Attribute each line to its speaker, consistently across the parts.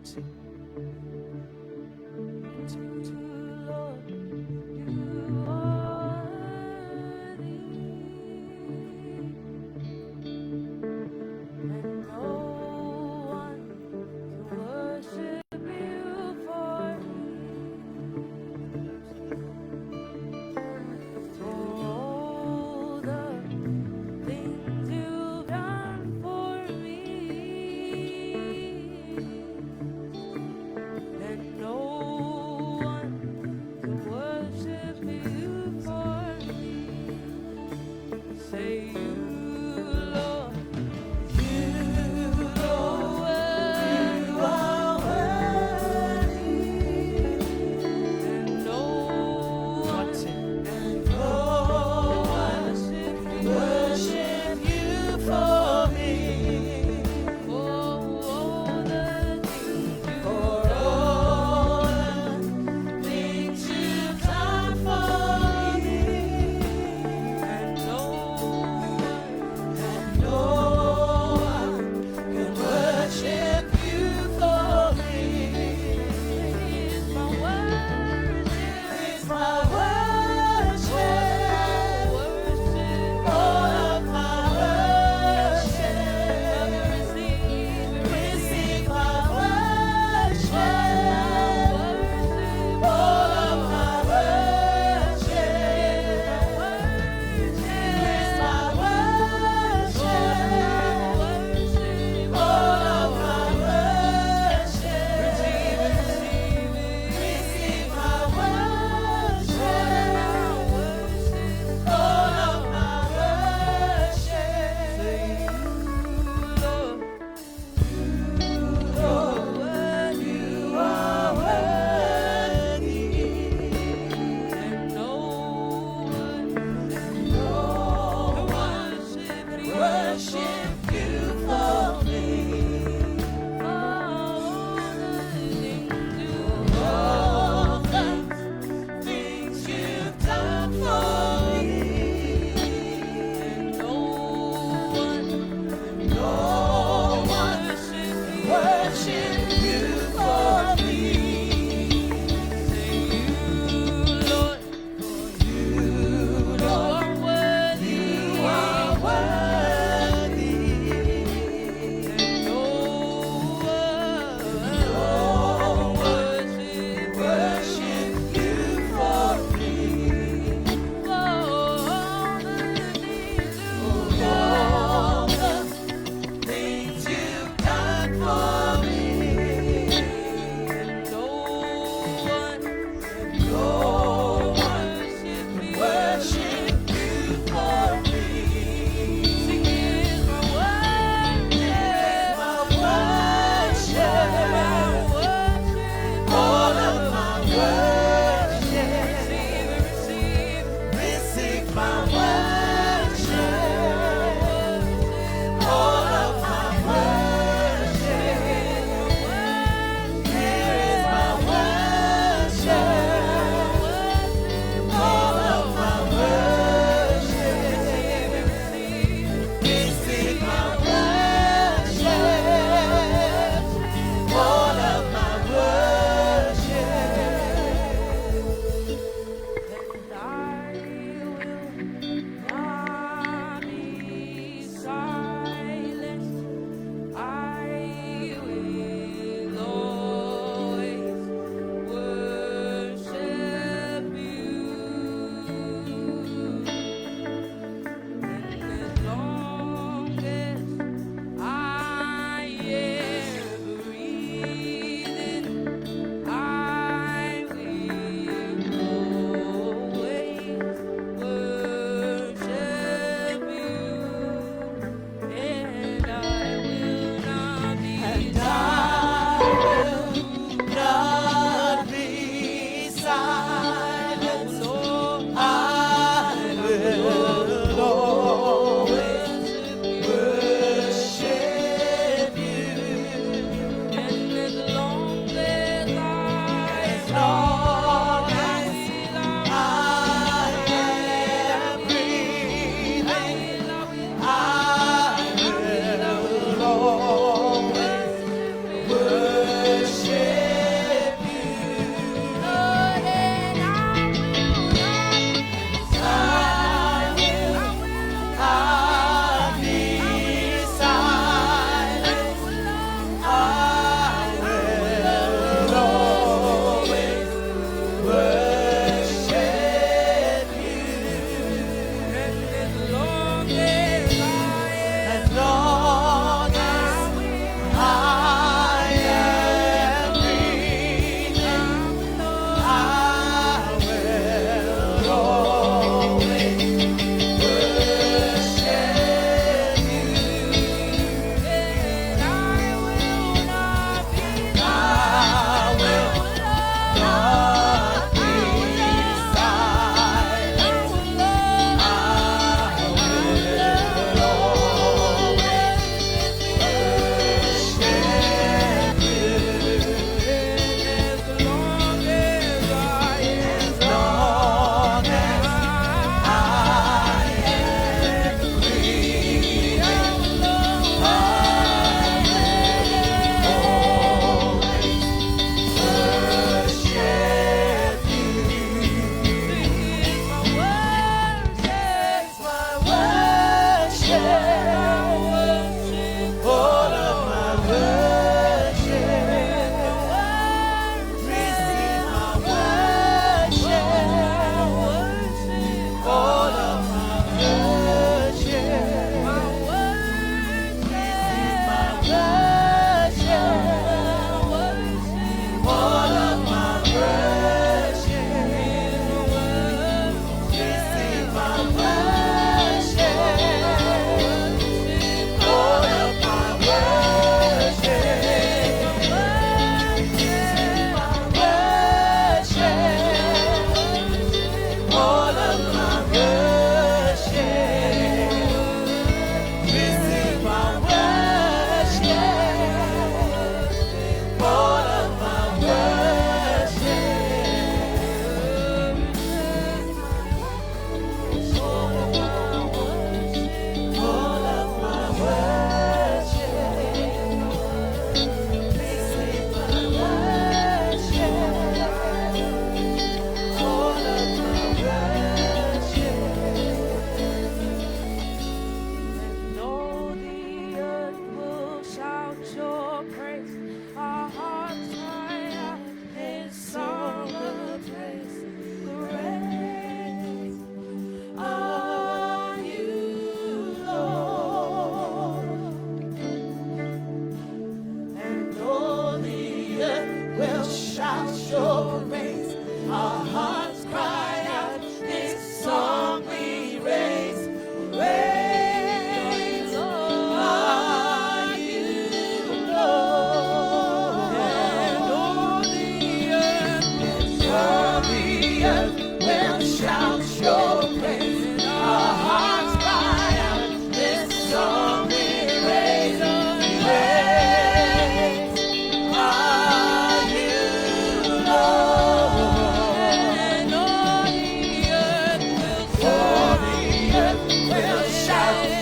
Speaker 1: Sing.
Speaker 2: Lord, you are worthy, and no one can worship you for all the things you've done for me.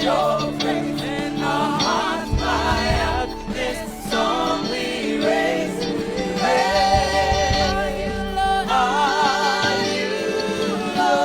Speaker 2: your praise, and our hearts cry out. This song we raise. Are you Lord? Are you Lord?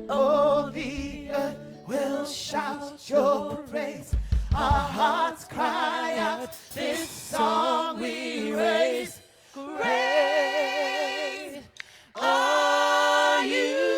Speaker 2: All the earth will shout your praise. Our hearts cry out. This song we raise. Are you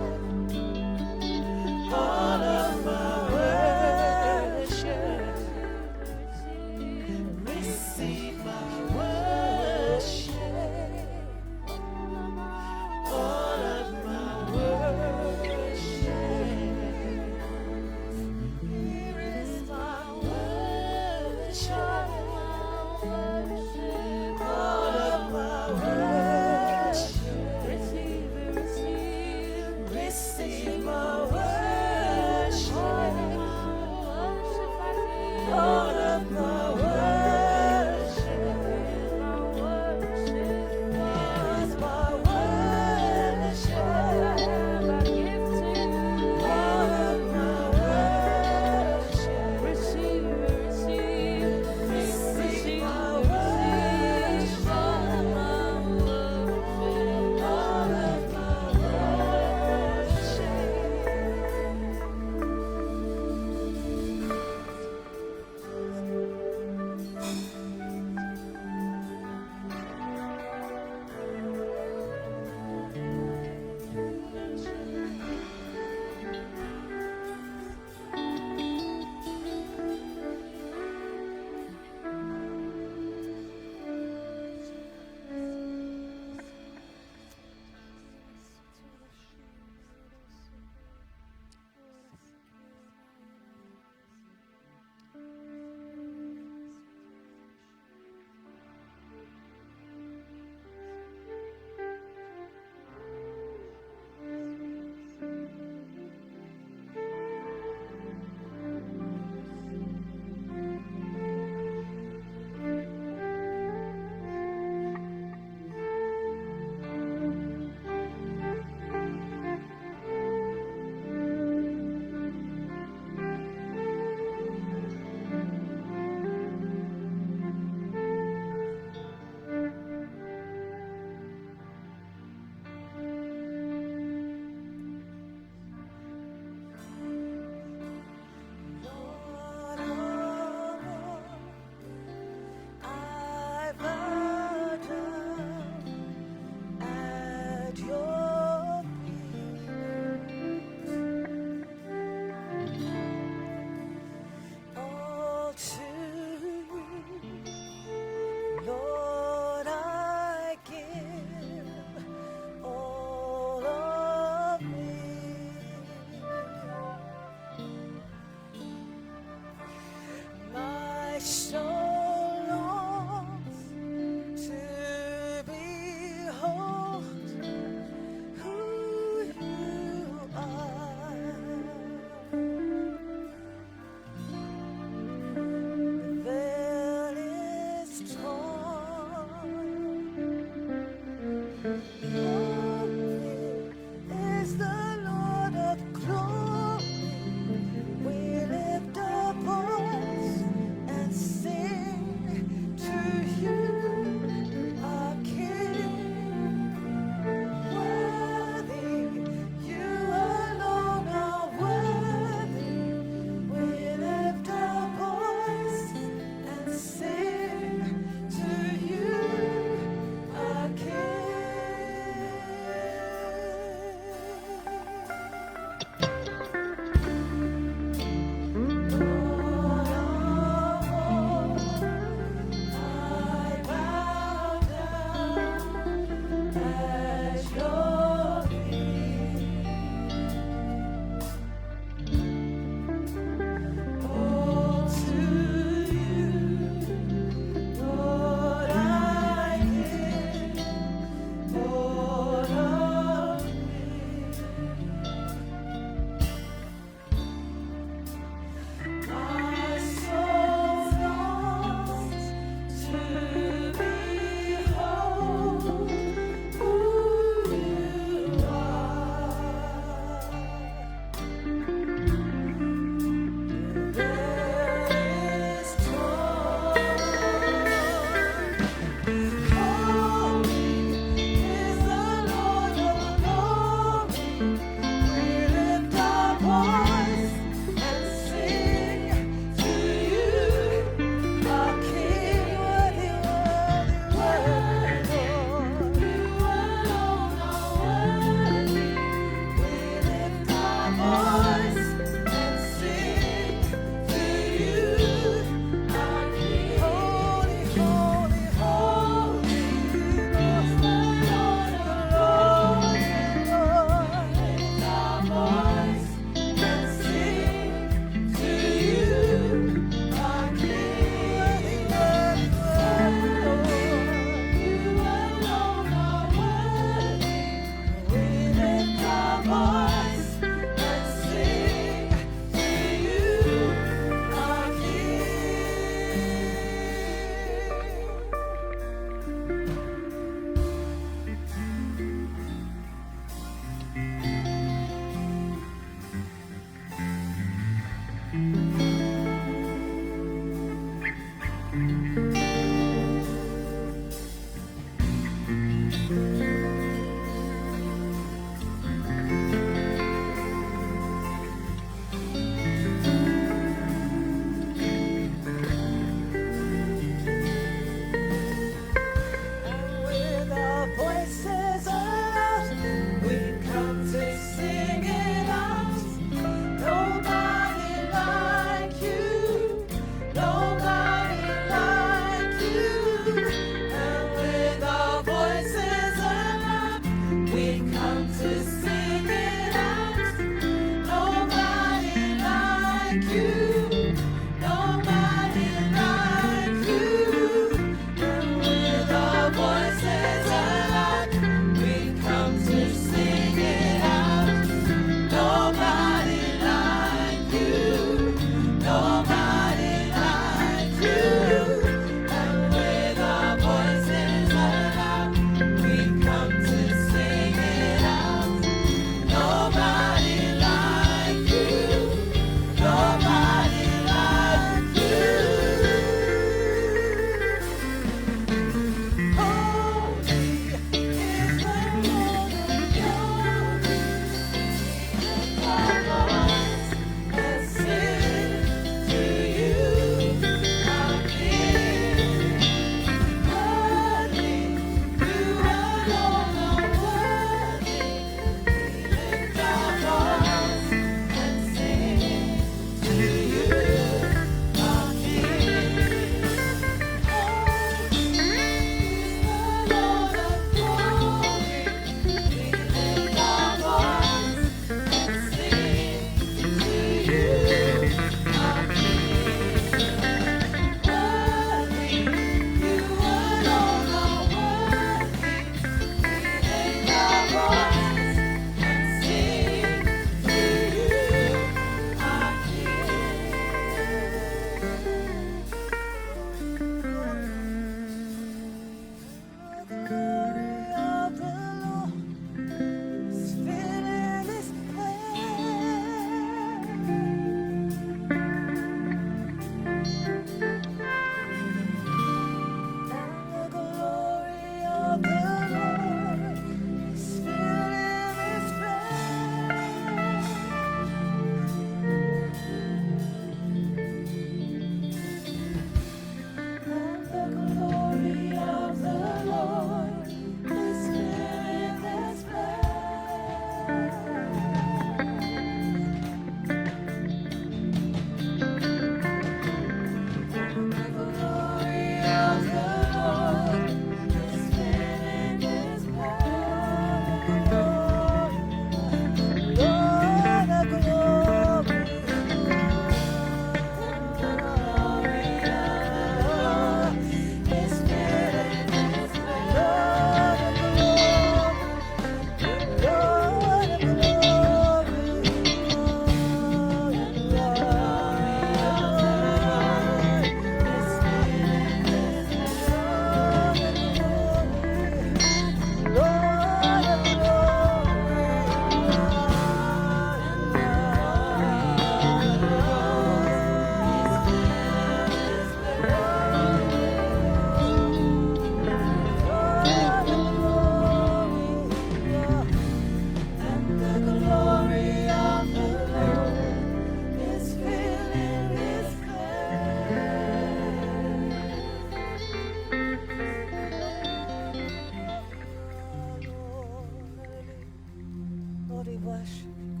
Speaker 1: Lord, we worship you.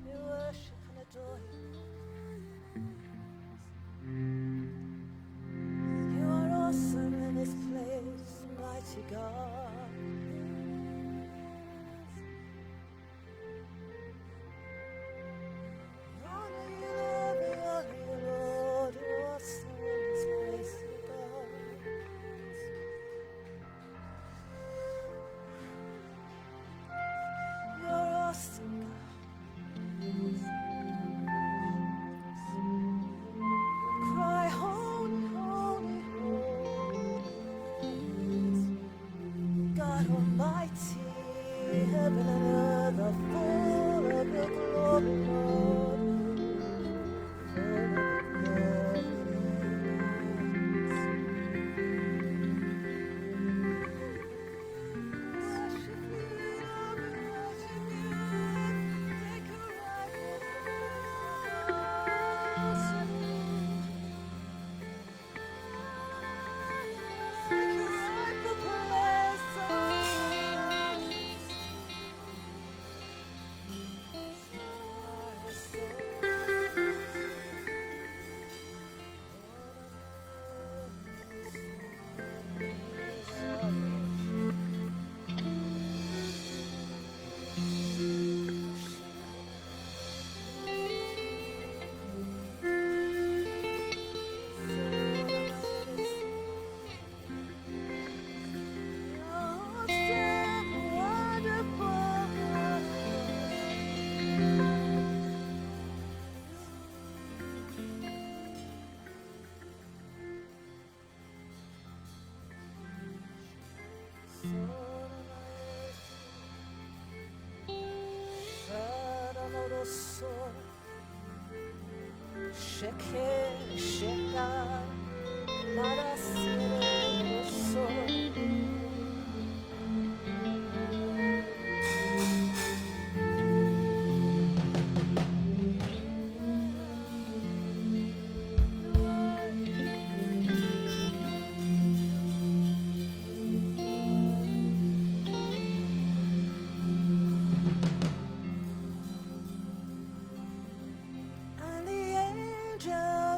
Speaker 1: We worship and adore you. You are awesome in this place, mighty God. Honor you, Lord, we honor you, Lord. You're awesome in this place, God. You're awesome, God. Cry, holy, holy, holy. God Almighty, heaven and earth are full of your glory, Lord. Full of your worship you, Lord, we worship you. Take a rightful place. Take a rightful place. Sheke, sheka, marasere, so. And the angels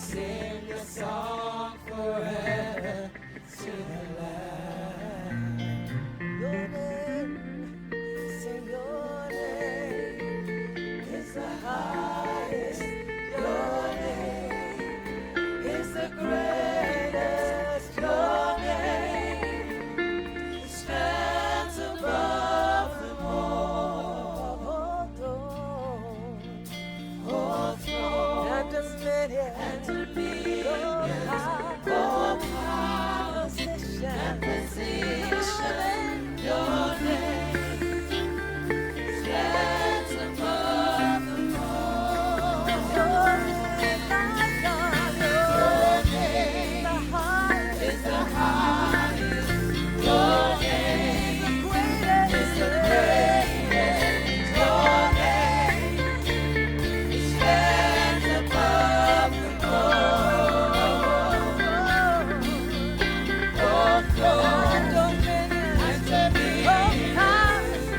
Speaker 2: sing a song forever to the Lamb.
Speaker 1: Your name, sing your name is the highest. Your name is the greatest. Your name stands above them all. All throne and dominion, all power, and position. Your name stands above them all. Your name, my God, your name is the highest. Your name is the greatest. Your name stands above them all. All throne and dominion,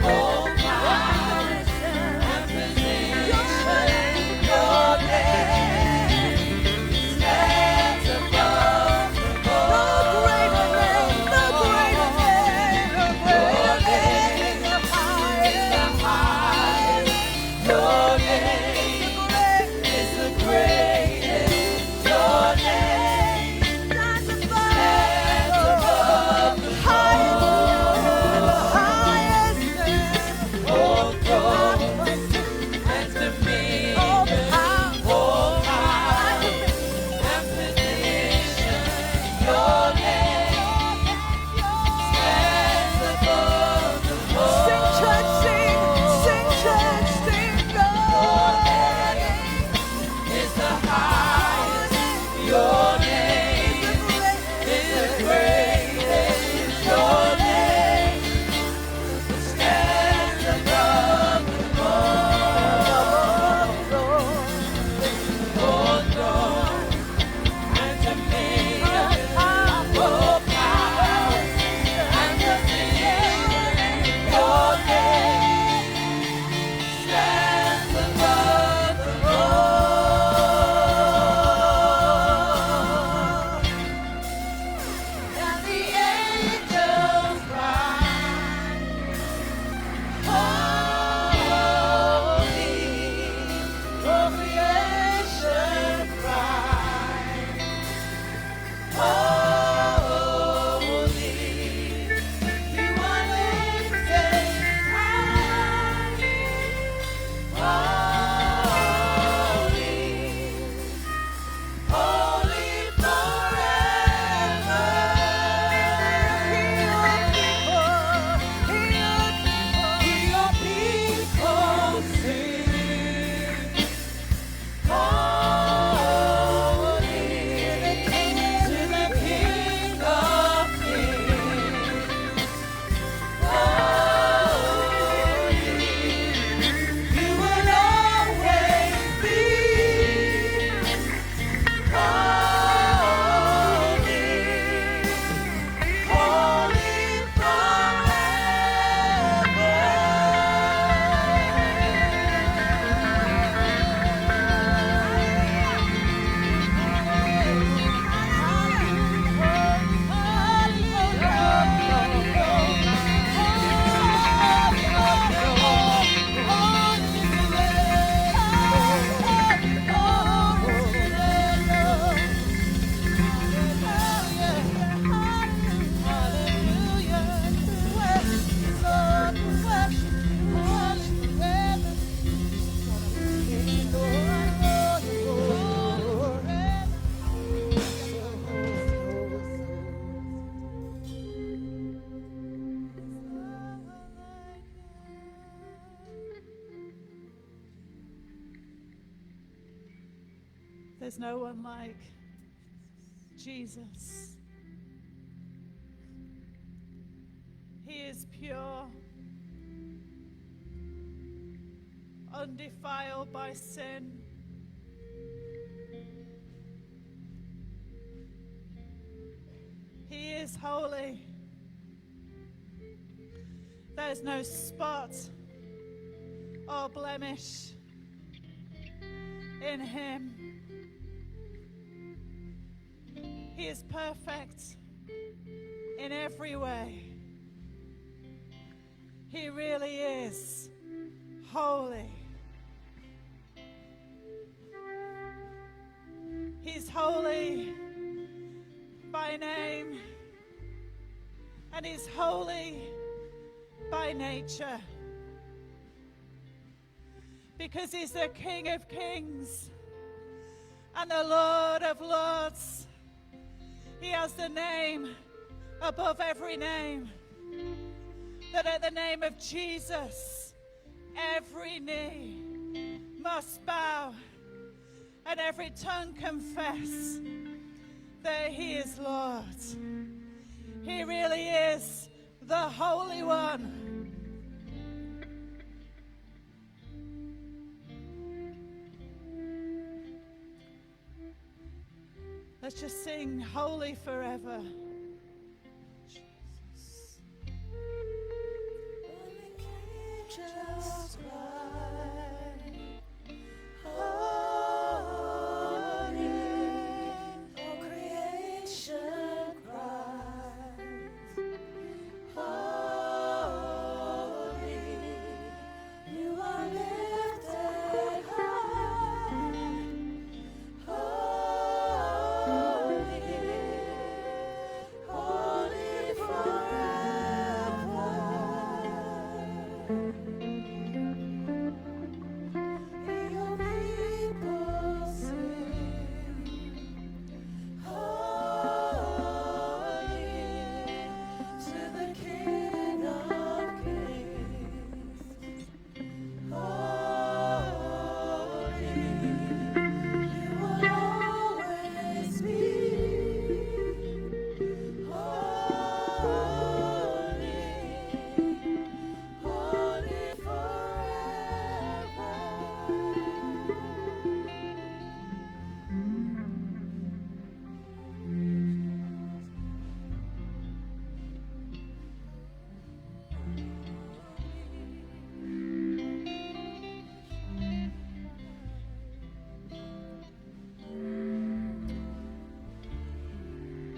Speaker 1: all power and position. Your name stands above them all. The greater name, the greater name, the greater name is the highest. Your name is the greatest. Your name stands above the highest. All throne and dominion, all power and position. Your name stands above them all. Sing church, sing church, sing God. Is the highest. Your name is the greatest. Your name stands above them all. All throne and dominion, all power and position. Your name stands above them all. And the angels cry, holy, all creation cry, holy, you are lifted high, holy forever. Your people sing, holy to the King of Kings. Holy, you will always be. Holy, holy
Speaker 3: There's no one like Jesus. He is pure, undefiled by sin. He is holy. There's no spot or blemish in him. He is perfect in every way. He really is holy. He's holy by name, and he's holy by nature, because he's the King of Kings and the Lord of Lords. He has the name above every name, that at the name of Jesus, every knee must bow and every tongue confess that he is Lord. He really is the Holy One. Let's just sing Holy Forever. Jesus.
Speaker 1: When the angels cry, holy, all creation cries, holy, you are lifted high, holy, holy forever. Your people sing, holy to the King of Kings. Holy, you will always be. Holy, holy forever.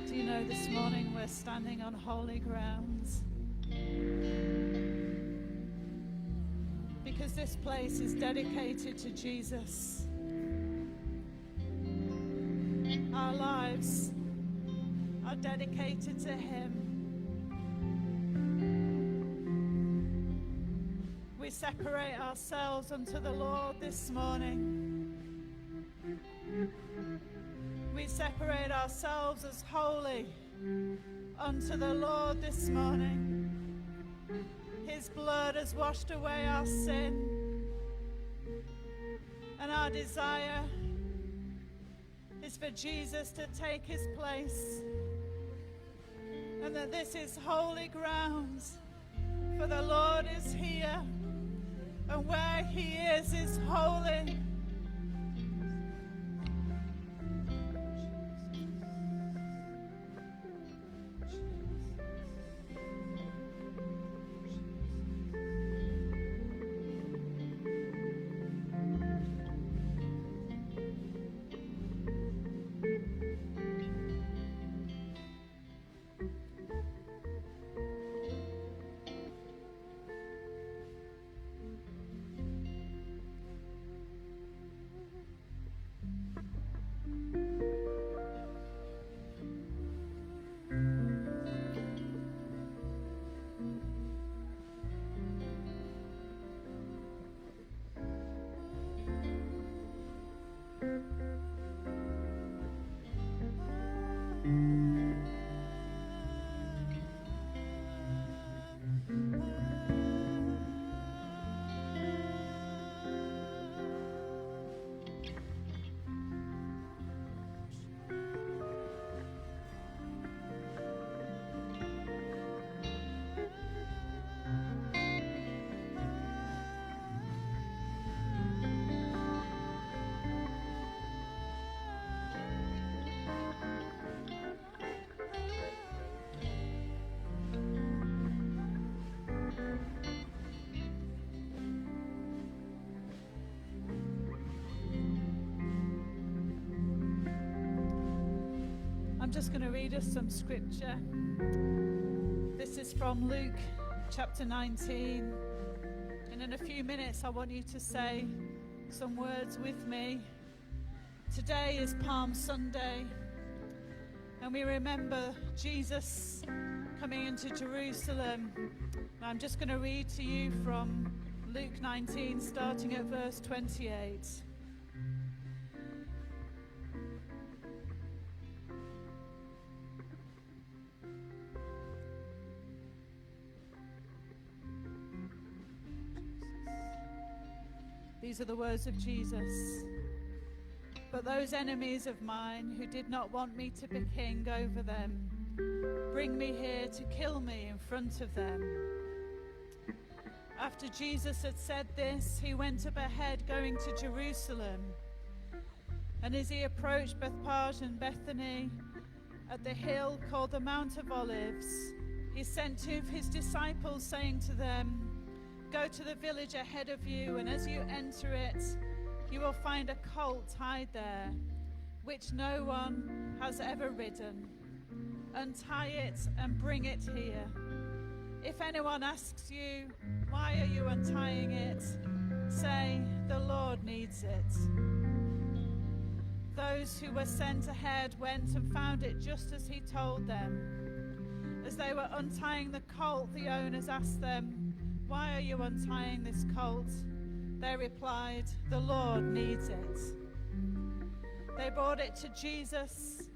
Speaker 3: Do you know this morning we're standing on holy grounds? Because this place is dedicated to Jesus. Our lives are dedicated to him. We separate ourselves unto the Lord this morning. We separate ourselves as holy unto the Lord this morning. His blood has washed away our sin, and our desire is for Jesus to take his place, and that this is holy ground, for the Lord is here, and where he is holy. I'm just going to read us some scripture. This is from Luke chapter 19. And in a few minutes, I want you to say some words with me. Today is Palm Sunday, and we remember Jesus coming into Jerusalem. And I'm just going to read to you from Luke 19, starting at verse 28. These are the words of Jesus. But those enemies of mine who did not want me to be king over them, bring me here to kill me in front of them. After Jesus had said this, he went up ahead going to Jerusalem. And as he approached Bethphage and Bethany at the hill called the Mount of Olives, he sent two of his disciples, saying to them, "Go to the village ahead of you, and as you enter it, you will find a colt tied there, which no one has ever ridden. Untie it and bring it here. If anyone asks you, 'Why are you untying it?' say, 'The Lord needs it.'" Those who were sent ahead went and found it just as he told them. As they were untying the colt, the owners asked them, "Why are you untying this colt?" They replied, "The Lord needs it." They brought it to Jesus,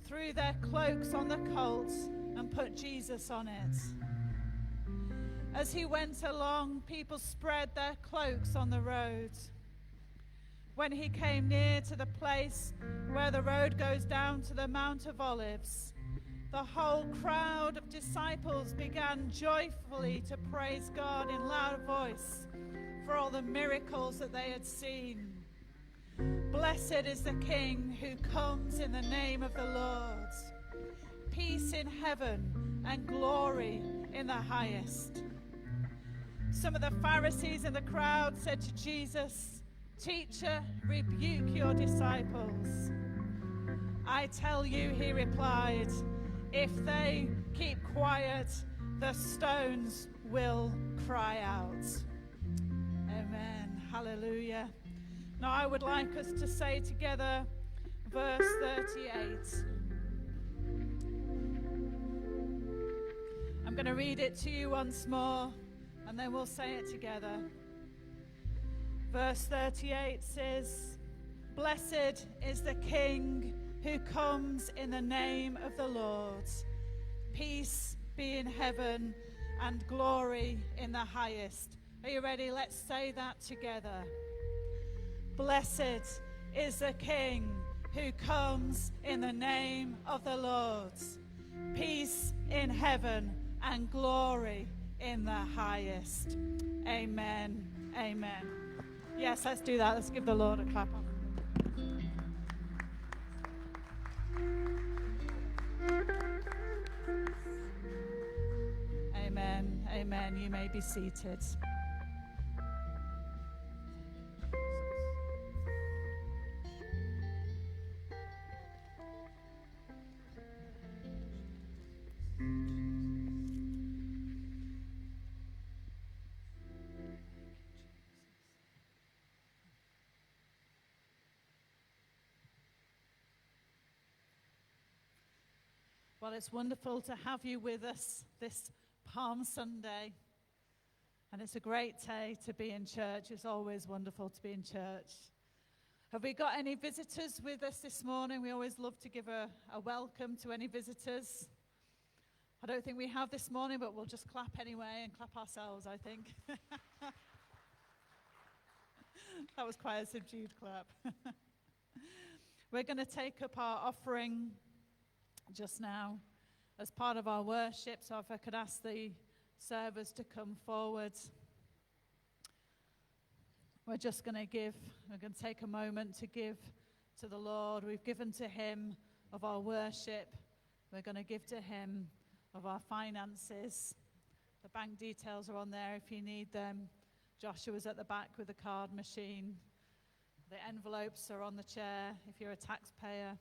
Speaker 3: threw their cloaks on the colt, and put Jesus on it. As he went along, people spread their cloaks on the road. When he came near to the place where the road goes down to the Mount of Olives, the whole crowd of disciples began joyfully to praise God in loud voice for all the miracles that they had seen. "Blessed is the King who comes in the name of the Lord. Peace in heaven and glory in the highest." Some of the Pharisees in the crowd said to Jesus, "Teacher, rebuke your disciples." "I tell you," he replied, "if they keep quiet, the stones will cry out." Amen. Hallelujah. Now I would like us to say together verse 38. I'm going to read it to you once more, and then we'll say it together. Verse 38 says, "Blessed is the King who comes in the name of the Lord. Peace be in heaven and glory in the highest." Are you ready? Let's say that together. Blessed is the King who comes in the name of the Lord. Peace in heaven and glory in the highest. Amen. Amen. Yes, let's do that. Let's give the Lord a clap. Amen. Amen. You may be seated. Well, it's wonderful to have you with us this Palm Sunday. And it's a great day to be in church. It's always wonderful to be in church. Have we got any visitors with us this morning? We always love to give a welcome to any visitors. I don't think we have this morning, but we'll just clap anyway and clap ourselves, I think. That was quite a subdued clap. We're going to take up our offering just now as part of our worship. So if I could ask the servers to come forward. We're just going to take a moment to give to the Lord. We've given to him of our worship. We're going to give to him of our finances. The bank details are on there if you need them. Joshua's at the back with the card machine. The envelopes are on the chair if you're a taxpayer.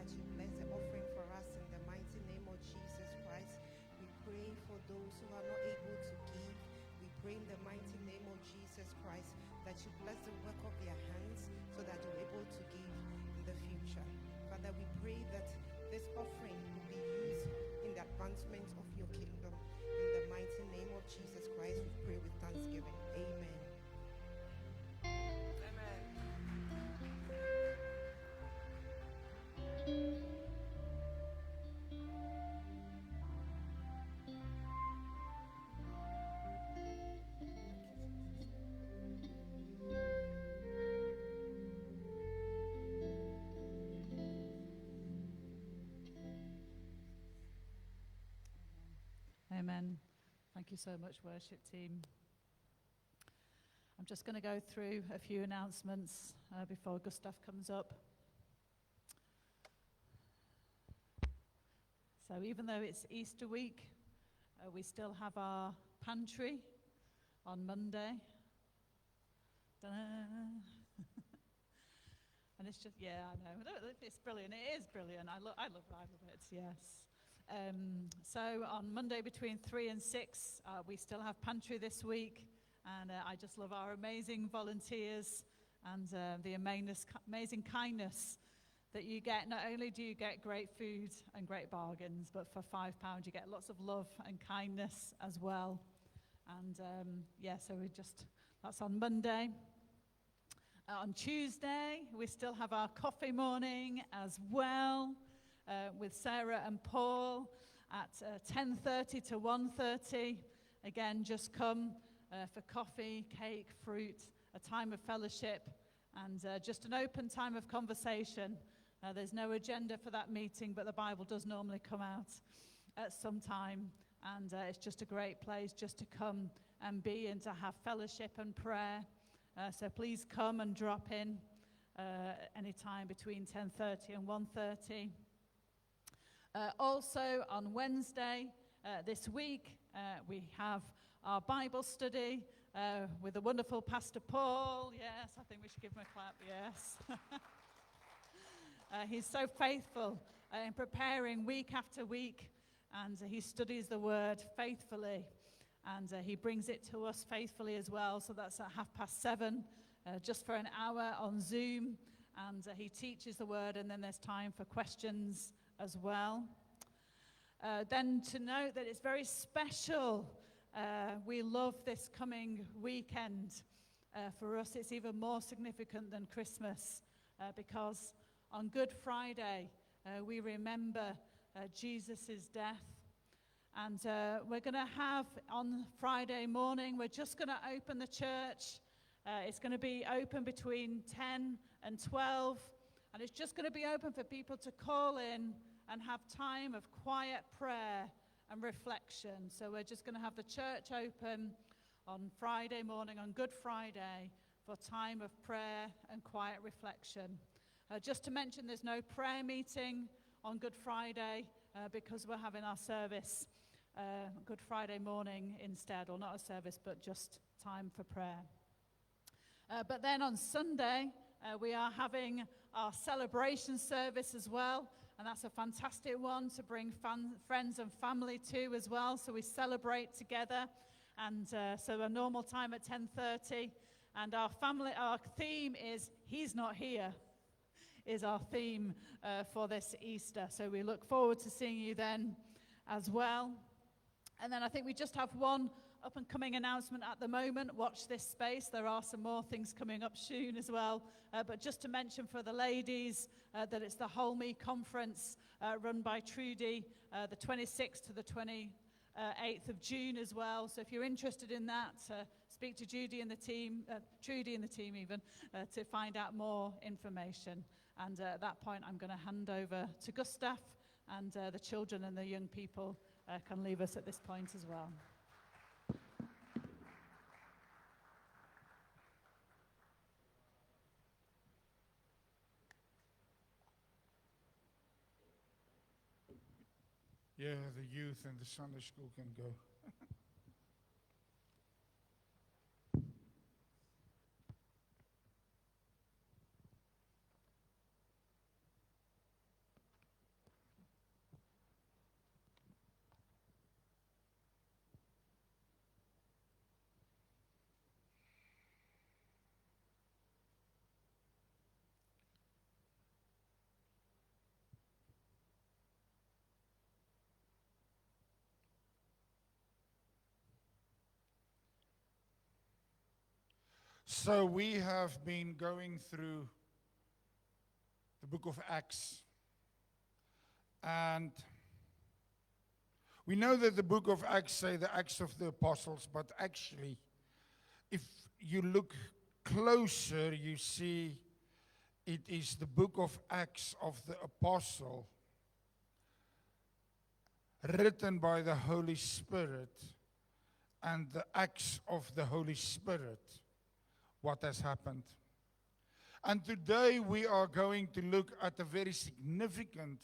Speaker 4: that you bless the offering for us in the mighty name of Jesus Christ. We pray for those who are not able to give. We pray in the mighty name of Jesus Christ that you bless the work of their hands so that you're able to give in the future. Father, we pray that this offering will be used in the advancement of your kingdom. In the mighty name of Jesus Christ, we pray with thanksgiving. Amen.
Speaker 3: Amen. Thank you so much, worship team. I'm just going to go through a few announcements before Gustav comes up. So even though it's Easter week, we still have our pantry on Monday. And it's just, yeah, I know. It's brilliant. It is brilliant. I love it, yes. So on Monday between 3 and 6, we still have pantry this week. And I just love our amazing volunteers and the amazing kindness that you get. Not only do you get great food and great bargains, but for £5 you get lots of love and kindness as well. And so that's on Monday. On Tuesday, we still have our coffee morning as well with Sarah and Paul at 10:30 to 1:30. Again, just come for coffee, cake, fruit, a time of fellowship, and just an open time of conversation. There's no agenda for that meeting, but the Bible does normally come out at some time, and it's just a great place just to come and be and to have fellowship and prayer. So please come and drop in any time between 10:30 and 1:30. Also on Wednesday this week, we have our Bible study with the wonderful Pastor Paul. Yes, I think we should give him a clap, yes. He's so faithful in preparing week after week, and he studies the Word faithfully, and he brings it to us faithfully as well. So that's at 7:30, just for an hour on Zoom, and he teaches the Word, and then there's time for questions as well. Then to note that it's very special. We love this coming weekend. For us, it's even more significant than Christmas because on Good Friday, we remember Jesus' death. And we're going to have on Friday morning, we're just going to open the church. It's going to be open between 10 and 12. And it's just going to be open for people to call in and have time of quiet prayer and reflection. So we're just going to have the church open on Friday morning, on Good Friday, for time of prayer and quiet reflection. Just to mention, there's no prayer meeting on Good Friday because we're having our service Good Friday morning instead, or not a service, but just time for prayer. But then on Sunday, we are having our celebration service as well, and that's a fantastic one to bring friends and family to as well, so we celebrate together. And so a normal time at 10:30, and our theme is He's Not Here, is our theme for this Easter. So we look forward to seeing you then as well. And then I think we just have one up-and-coming announcement at the moment. Watch this space. There are some more things coming up soon as well. But just to mention for the ladies that it's the Whole Me Conference run by Trudy, the 26th to the 28th of June as well. So if you're interested in that, speak to Trudy and the team even, to find out more information. And at that point, I'm going to hand over to Gustav, and the children and the young people can leave us at this point as well.
Speaker 5: Yeah, the youth and the Sunday school can go. So we have been going through the book of Acts. And we know that the book of Acts say the Acts of the Apostles, but actually, if you look closer, you see it is the book of Acts of the Apostle, written by the Holy Spirit, and the Acts of the Holy Spirit, what has happened. And today we are going to look at a very significant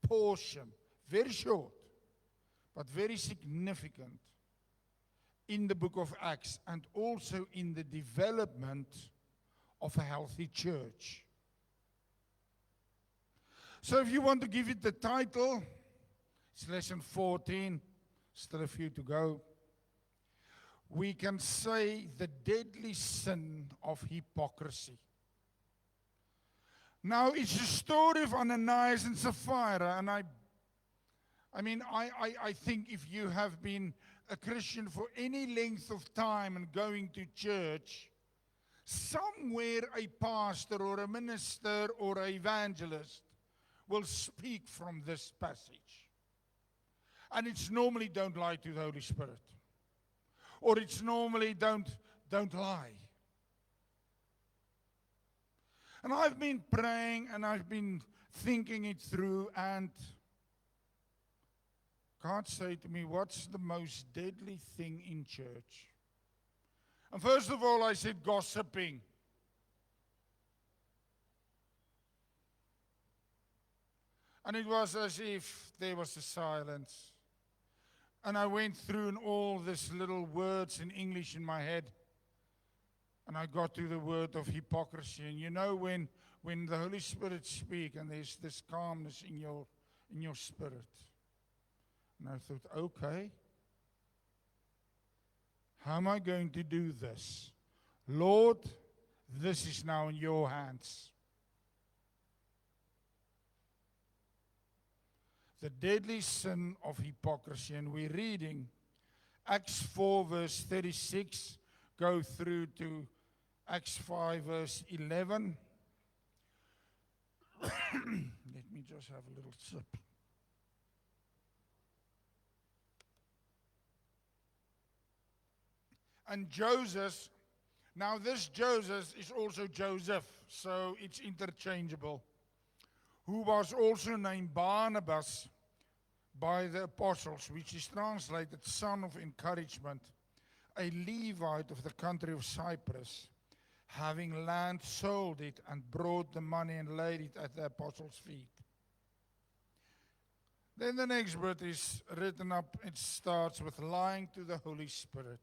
Speaker 5: portion, very short, but very significant in the book of Acts, and also in the development of a healthy church. So if you want to give it the title, it's lesson 14, still a few to go. We can say the deadly sin of hypocrisy. Now, it's a story of Ananias and Sapphira, and I think if you have been a Christian for any length of time and going to church, somewhere a pastor or a minister or an evangelist will speak from this passage. And it's normally don't lie to the Holy Spirit. Or it's normally don't lie. And I've been praying and I've been thinking it through, and God said to me, what's the most deadly thing in church? And first of all, I said gossiping. And it was as if there was a silence. And I went through all these little words in English in my head. And I got to the word of hypocrisy. And you know, when the Holy Spirit speaks and there's this calmness in your spirit. And I thought, okay, how am I going to do this? Lord, this is now in your hands. The deadly sin of hypocrisy. And we're reading Acts 4 verse 36, go through to Acts 5 verse 11. Let me just have a little sip. And Joseph, now this Joseph is also Joseph, so it's interchangeable, who was also named Barnabas by the apostles, which is translated son of encouragement, a Levite of the country of Cyprus, having land sold it and brought the money and laid it at the apostles' feet. Then the next word is written up, it starts with lying to the Holy Spirit.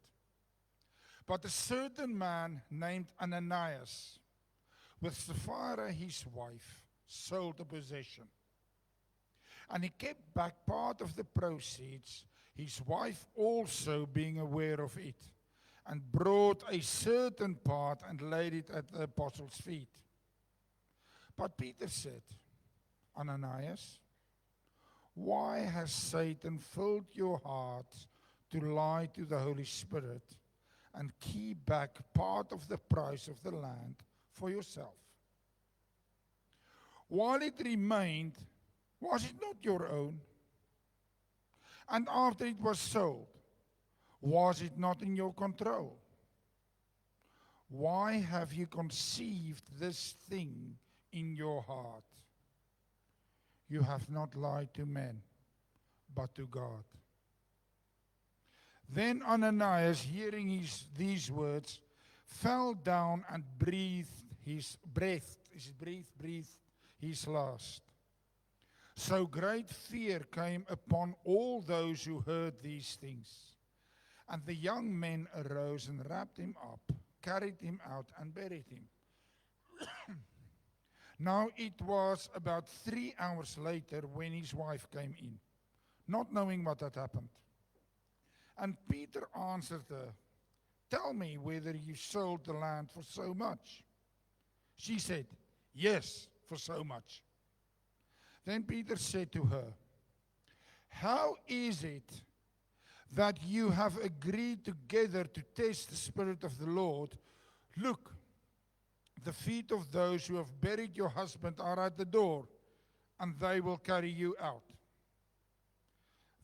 Speaker 5: But a certain man named Ananias, with Sapphira his wife, sold a possession. And he kept back part of the proceeds, his wife also being aware of it, and brought a certain part and laid it at the apostles' feet. But Peter said, Ananias, why has Satan filled your heart to lie to the Holy Spirit and keep back part of the price of the land for yourself? While it remained, was it not your own? And after it was sold, was it not in your control? Why have you conceived this thing in your heart? You have not lied to men, but to God. Then Ananias, hearing these words, fell down and breathed his last. So great fear came upon all those who heard these things. And the young men arose and wrapped him up, carried him out, and buried him. Now it was about 3 hours later when his wife came in, not knowing what had happened. And Peter answered her, tell me whether you sold the land for so much. She said, yes, for so much. Then Peter said to her, how is it that you have agreed together to test the Spirit of the Lord? Look, the feet of those who have buried your husband are at the door, and they will carry you out.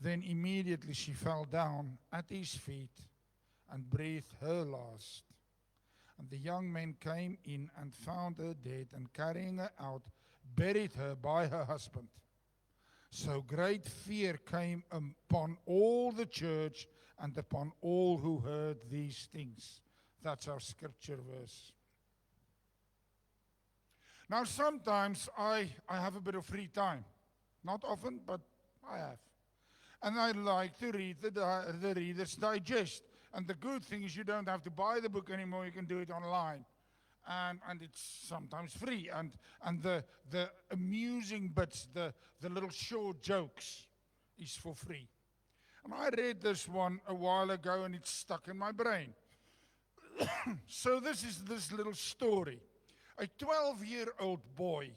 Speaker 5: Then immediately she fell down at his feet and breathed her last. And the young men came in and found her dead, and carrying her out, buried her by her husband. So great fear came upon all the church and upon all who heard these things. That's our scripture verse. Now sometimes I have a bit of free time. Not often, but I have. And I like to read the Reader's Digest. And the good thing is you don't have to buy the book anymore, you can do it online. And it's sometimes free. And the amusing bits, the little short jokes is for free. And I read this one a while ago and it's stuck in my brain. So this is this little story. A 12-year-old boy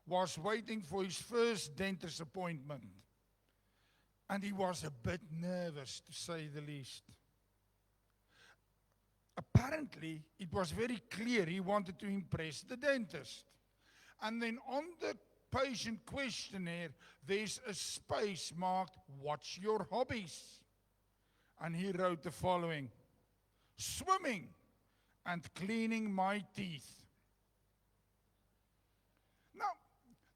Speaker 5: was waiting for his first dentist appointment. And he was a bit nervous, to say the least. Apparently, it was very clear he wanted to impress the dentist. And then on the patient questionnaire, there's a space marked, "What's your hobbies?" And he wrote the following: "Swimming and cleaning my teeth." Now,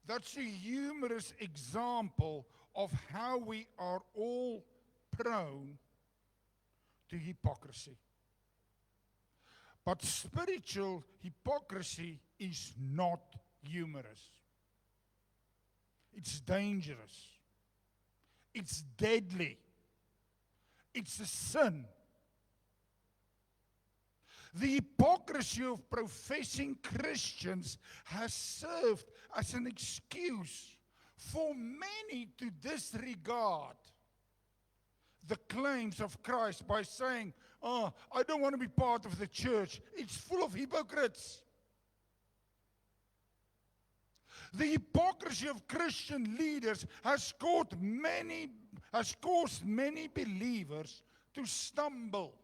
Speaker 5: that's a humorous example of how we are all prone to hypocrisy. But spiritual hypocrisy is not humorous. It's dangerous. It's deadly. It's a sin. The hypocrisy of professing Christians has served as an excuse for many to disregard the claims of Christ by saying, "Oh, I don't want to be part of the church. It's full of hypocrites." The hypocrisy of Christian leaders has caused many believers to stumble.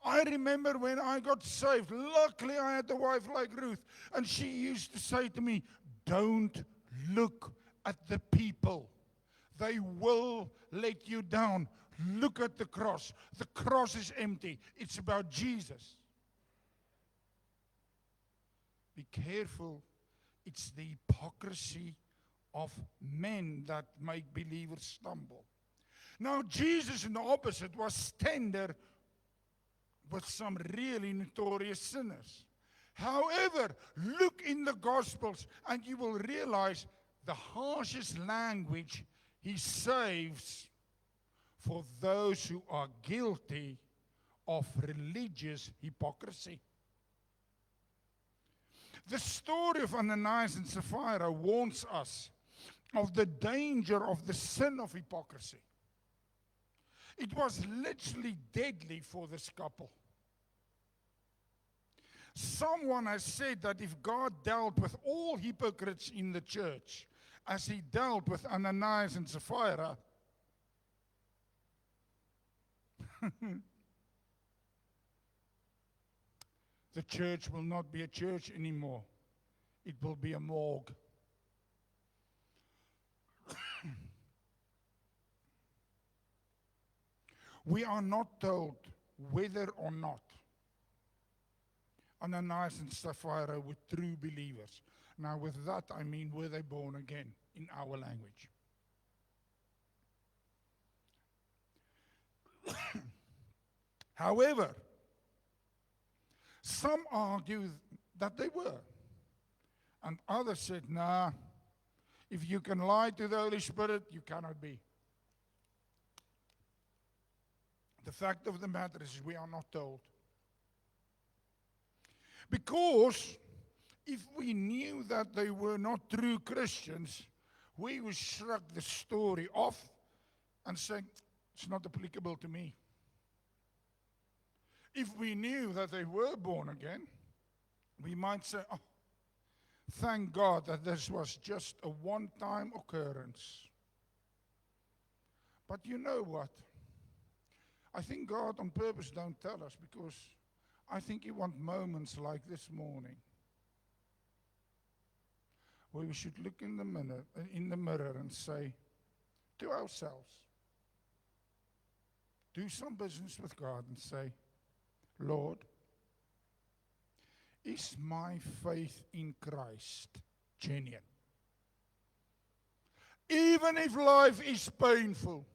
Speaker 5: I remember when I got saved, luckily I had a wife like Ruth, and she used to say to me, "Don't look at the people. They will let you down. Look at the cross. The cross is empty. It's about Jesus." Be careful. It's the hypocrisy of men that make believers stumble. Now, Jesus, in the opposite, was tender with some really notorious sinners. However, look in the Gospels and you will realize the harshest language he saves for those who are guilty of religious hypocrisy. The story of Ananias and Sapphira warns us of the danger of the sin of hypocrisy. It was literally deadly for this couple. Someone has said that if God dealt with all hypocrites in the church as he dealt with Ananias and Sapphira, the church will not be a church anymore. It will be a morgue. We are not told whether or not Ananias and Sapphira were true believers. Now with that I mean, were they born again in our language? However, some argue that they were. And others said, nah, if you can lie to the Holy Spirit, you cannot be. The fact of the matter is we are not told. Because if we knew that they were not true Christians, we would shrug the story off and say, it's not applicable to me. If we knew that they were born again, we might say, oh, thank God that this was just a one-time occurrence. But you know what? I think God on purpose don't tell us, because I think you want moments like this morning where we should look in the mirror and say to ourselves, do some business with God and say, Lord, is my faith in Christ genuine? Even if life is painful,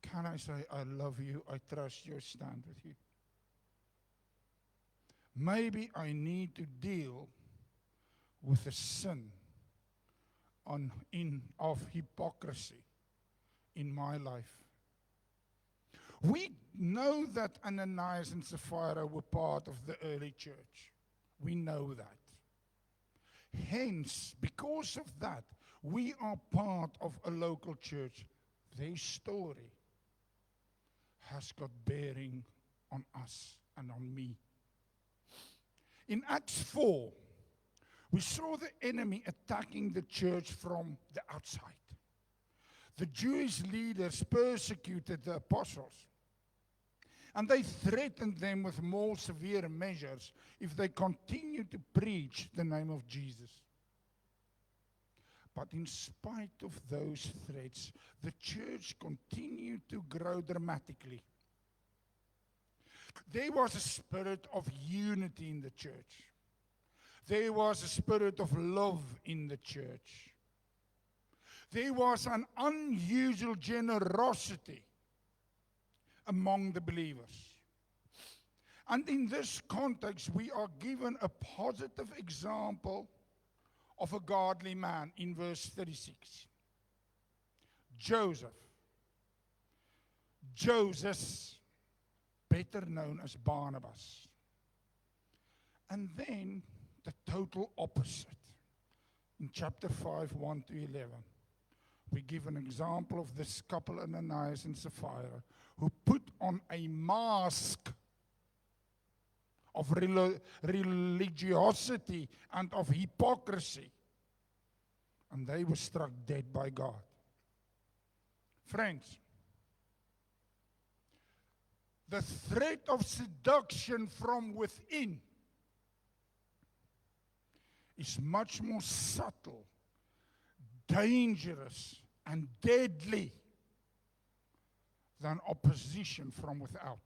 Speaker 5: can I say, I love you, I trust you, I stand with you? Maybe I need to deal with the sin of hypocrisy in my life. We know that Ananias and Sapphira were part of the early church. We know that. Hence, because of that, we are part of a local church. Their story has got bearing on us and on me. In Acts 4, we saw the enemy attacking the church from the outside. The Jewish leaders persecuted the apostles, and they threatened them with more severe measures if they continued to preach the name of Jesus. But in spite of those threats, the church continued to grow dramatically. There was a spirit of unity in the church. There was a spirit of love in the church. There was an unusual generosity among the believers. And in this context, we are given a positive example of a godly man in verse 36. Joseph, better known as Barnabas. And then the total opposite. In chapter 5, 1 to 11, we give an example of this couple, Ananias and Sapphira, who put on a mask of religiosity and of hypocrisy. And they were struck dead by God. Friends, the threat of seduction from within is much more subtle, dangerous, and deadly than opposition from without.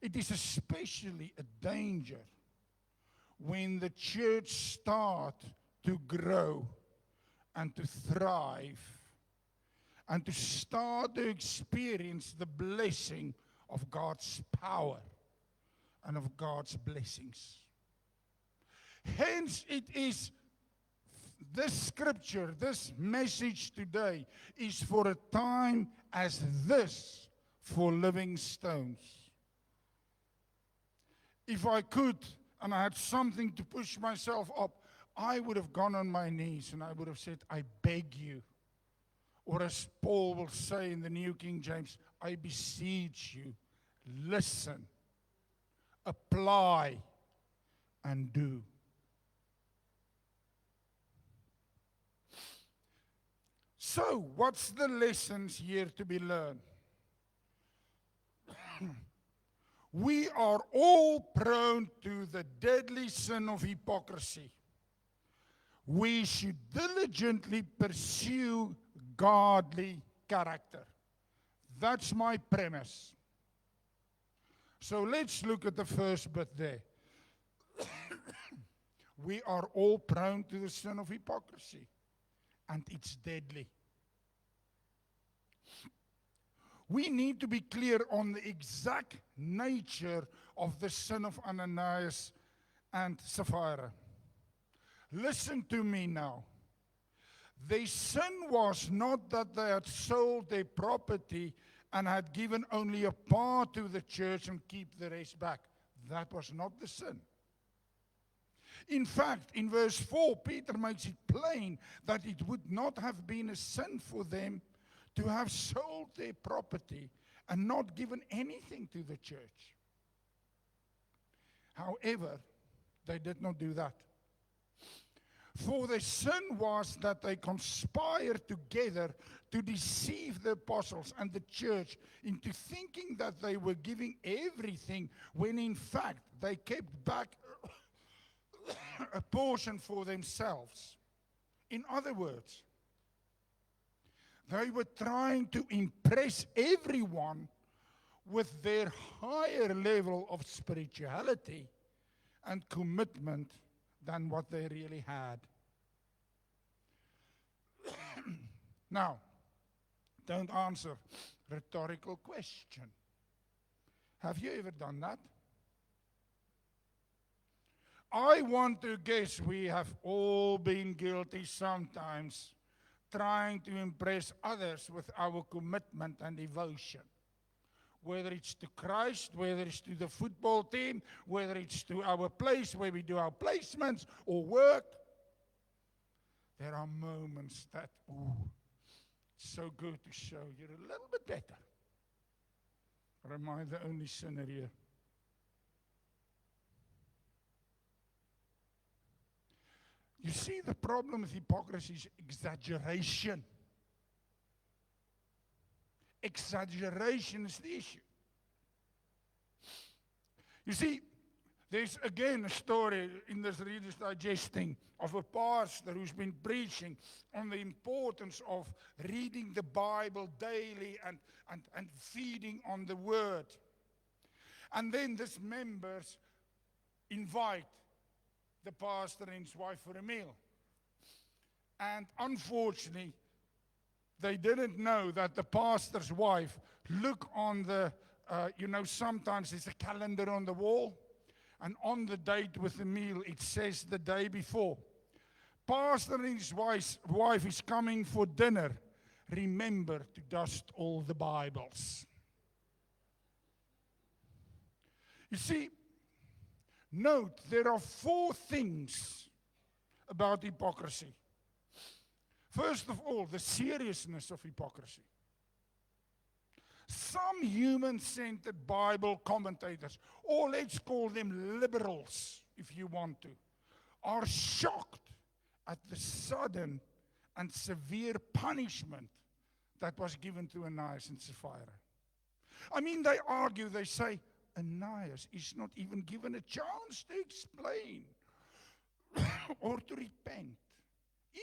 Speaker 5: It is especially a danger when the church starts to grow and to thrive and to start to experience the blessing of God's power and of God's blessings. Hence, it is this scripture, this message today is for a time as this for living stones. If I could, and I had something to push myself up, I would have gone on my knees and I would have said, I beg you. Or as Paul will say in the New King James, I beseech you, listen, apply, and do. So, what's the lessons here to be learned? We are all prone to the deadly sin of hypocrisy. We should diligently pursue godly character. That's my premise. So let's look at the first bit there. We are all prone to the sin of hypocrisy, and it's deadly. We need to be clear on the exact nature of the sin of Ananias and Sapphira. Listen to me now. Their sin was not that they had sold their property and had given only a part to the church and keep the rest back. That was not the sin. In fact, in verse 4, Peter makes it plain that it would not have been a sin for them to have sold their property and not given anything to the church. However, they did not do that. For their sin was that they conspired together to deceive the apostles and the church into thinking that they were giving everything, when in fact they kept back a portion for themselves. In other words, they were trying to impress everyone with their higher level of spirituality and commitment than what they really had. Now, don't answer rhetorical question. Have you ever done that? I want to guess we have all been guilty sometimes, trying to impress others with our commitment and devotion. Whether it's to Christ, whether it's to the football team, whether it's to our place where we do our placements or work. There are moments that, it's so good to show you're a little bit better. Or am I the only sinner here? You see, the problem with hypocrisy is exaggeration. Exaggeration is the issue. You see, there's again a story in this Reader's Digesting of a pastor who's been preaching on the importance of reading the Bible daily and feeding on the Word. And then these members invite the pastor and his wife for a meal. And unfortunately, they didn't know that the pastor's wife looked on the, sometimes there's a calendar on the wall, and on the date with the meal, it says the day before, pastor and his wife is coming for dinner. Remember to dust all the Bibles. You see, note, there are 4 things about hypocrisy. First of all, the seriousness of hypocrisy. Some human-centered Bible commentators, or let's call them liberals, if you want to, are shocked at the sudden and severe punishment that was given to Ananias and Sapphira. I mean, they argue, they say, Ananias is not even given a chance to explain or to repent,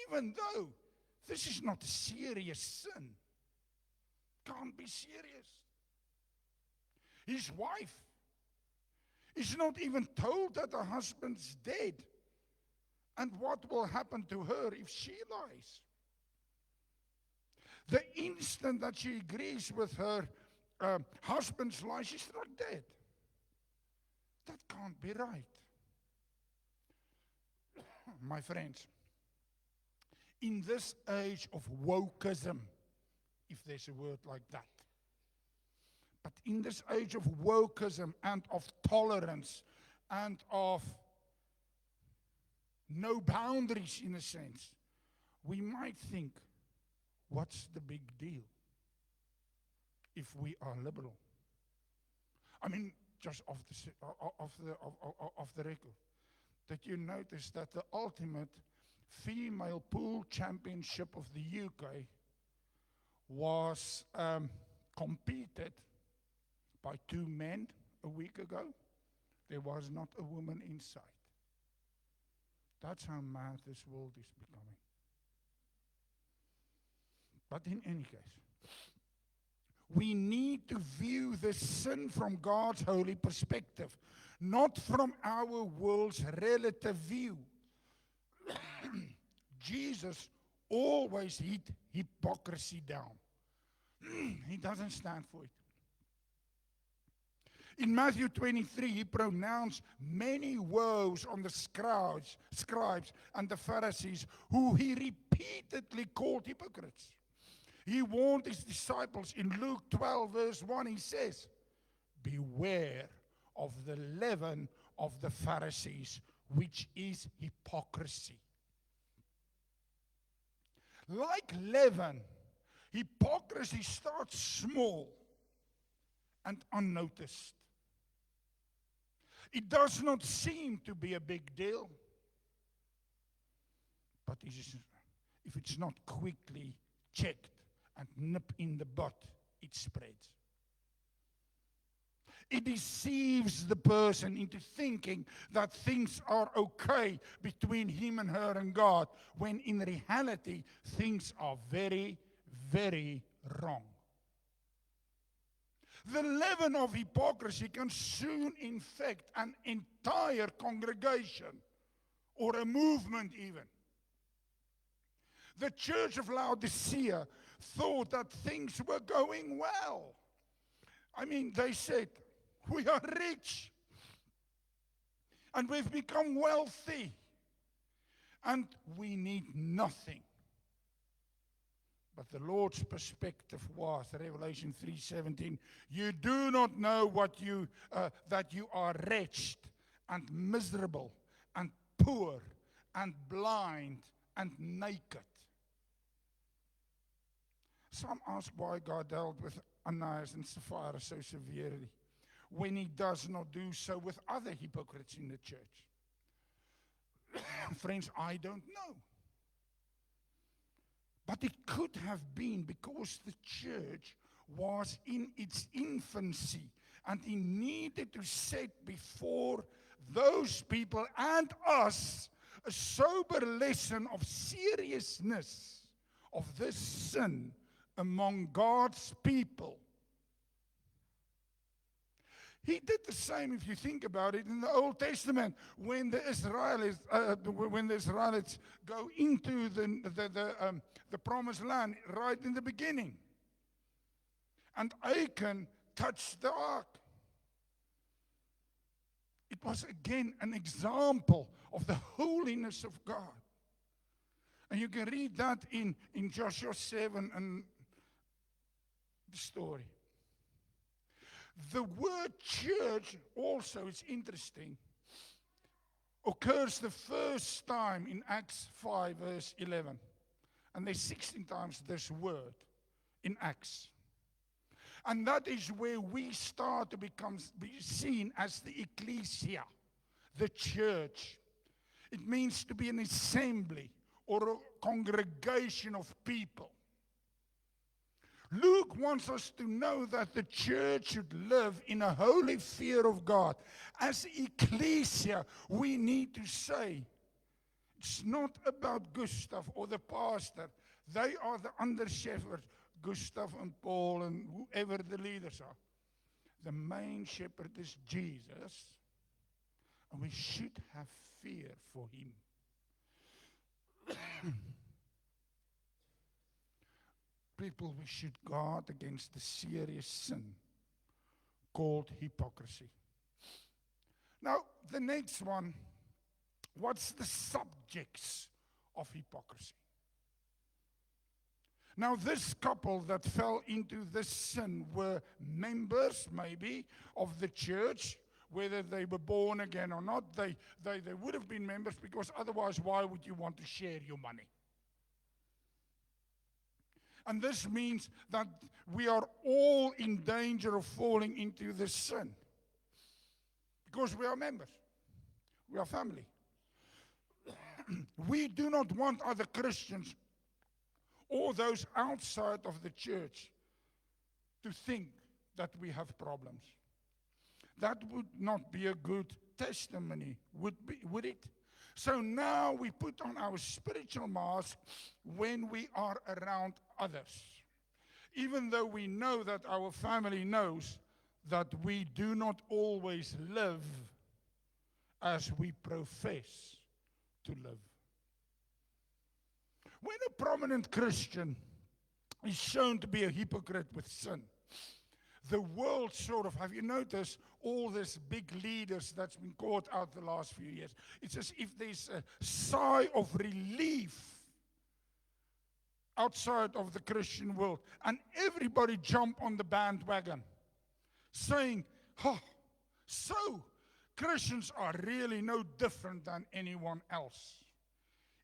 Speaker 5: even though this is not a serious sin. Can't be serious. His wife is not even told that her husband's dead and what will happen to her if she lies. The instant that she agrees with her husband's lie, she's struck dead. That can't be right. My friends, in this age of wokeism, if there's a word like that, but in this age of wokeism and of tolerance and of no boundaries in a sense, we might think, what's the big deal if we are liberal? I mean, just off the record, did you notice that the ultimate female pool championship of the UK was competed by 2 men a week ago? There was not a woman inside. That's how mad this world is becoming. But in any case, we need to view the sin from God's holy perspective, not from our world's relative view. Jesus always hit hypocrisy down. He doesn't stand for it. In Matthew 23, he pronounced many woes on the scribes and the Pharisees, who he repeatedly called hypocrites. He warned his disciples in Luke 12, verse 1, he says, beware of the leaven of the Pharisees, which is hypocrisy. Like leaven, hypocrisy starts small and unnoticed. It does not seem to be a big deal. But if it's not quickly checked and nipped in the bud, it spreads. It deceives the person into thinking that things are okay between him and her and God, when in reality, things are very, very wrong. The leaven of hypocrisy can soon infect an entire congregation or a movement even. The church of Laodicea thought that things were going well. I mean, they said, we are rich and we've become wealthy and we need nothing. But the Lord's perspective was, Revelation 3:17, you do not know that you are wretched and miserable and poor and blind and naked. Some ask why God dealt with Ananias and Sapphira so severely, when he does not do so with other hypocrites in the church. Friends, I don't know. But it could have been because the church was in its infancy and he needed to set before those people and us a sober lesson of seriousness of this sin among God's people. He did the same, if you think about it, in the Old Testament, when the Israelites go into the promised land right in the beginning, and Achan touched the ark. It was again an example of the holiness of God, and you can read that in Joshua 7 and the story. The word church also, is interesting, occurs the first time in Acts 5 verse 11. And there's 16 times this word in Acts. And that is where we start to be seen as the ecclesia, the church. It means to be an assembly or a congregation of people. Luke wants us to know that the church should live in a holy fear of God. As ecclesia, we need to say, it's not about Gustav or the pastor. They are the under-shepherds, Gustav and Paul and whoever the leaders are. The main shepherd is Jesus, and we should have fear for him. People, we should guard against the serious sin called hypocrisy. Now, the next one, what's the subjects of hypocrisy? Now, this couple that fell into this sin were members, maybe, of the church, whether they were born again or not. They would have been members, because otherwise, why would you want to share your money? And this means that we are all in danger of falling into this sin, because we are members. We are family. We do not want other Christians or those outside of the church to think that we have problems. That would not be a good testimony, would it? So now we put on our spiritual mask when we are around others, even though we know that our family knows that we do not always live as we profess to live. When a prominent Christian is shown to be a hypocrite with sin, the world have you noticed all these big leaders that's been caught out the last few years? It's as if there's a sigh of relief outside of the Christian world, and everybody jump on the bandwagon saying, so Christians are really no different than anyone else.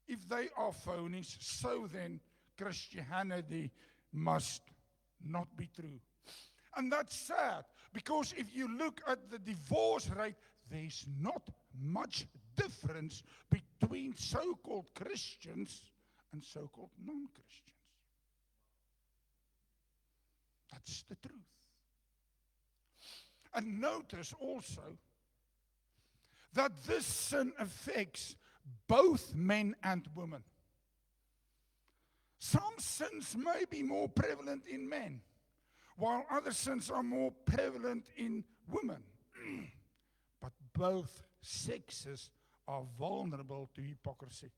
Speaker 5: If they are phonies, so then Christianity must not be true. And that's sad, because if you look at the divorce rate, there's not much difference between so-called Christians and so-called non-Christians. That's the truth. And notice also that this sin affects both men and women. Some sins may be more prevalent in men, while other sins are more prevalent in women. But both sexes are vulnerable to hypocrisy.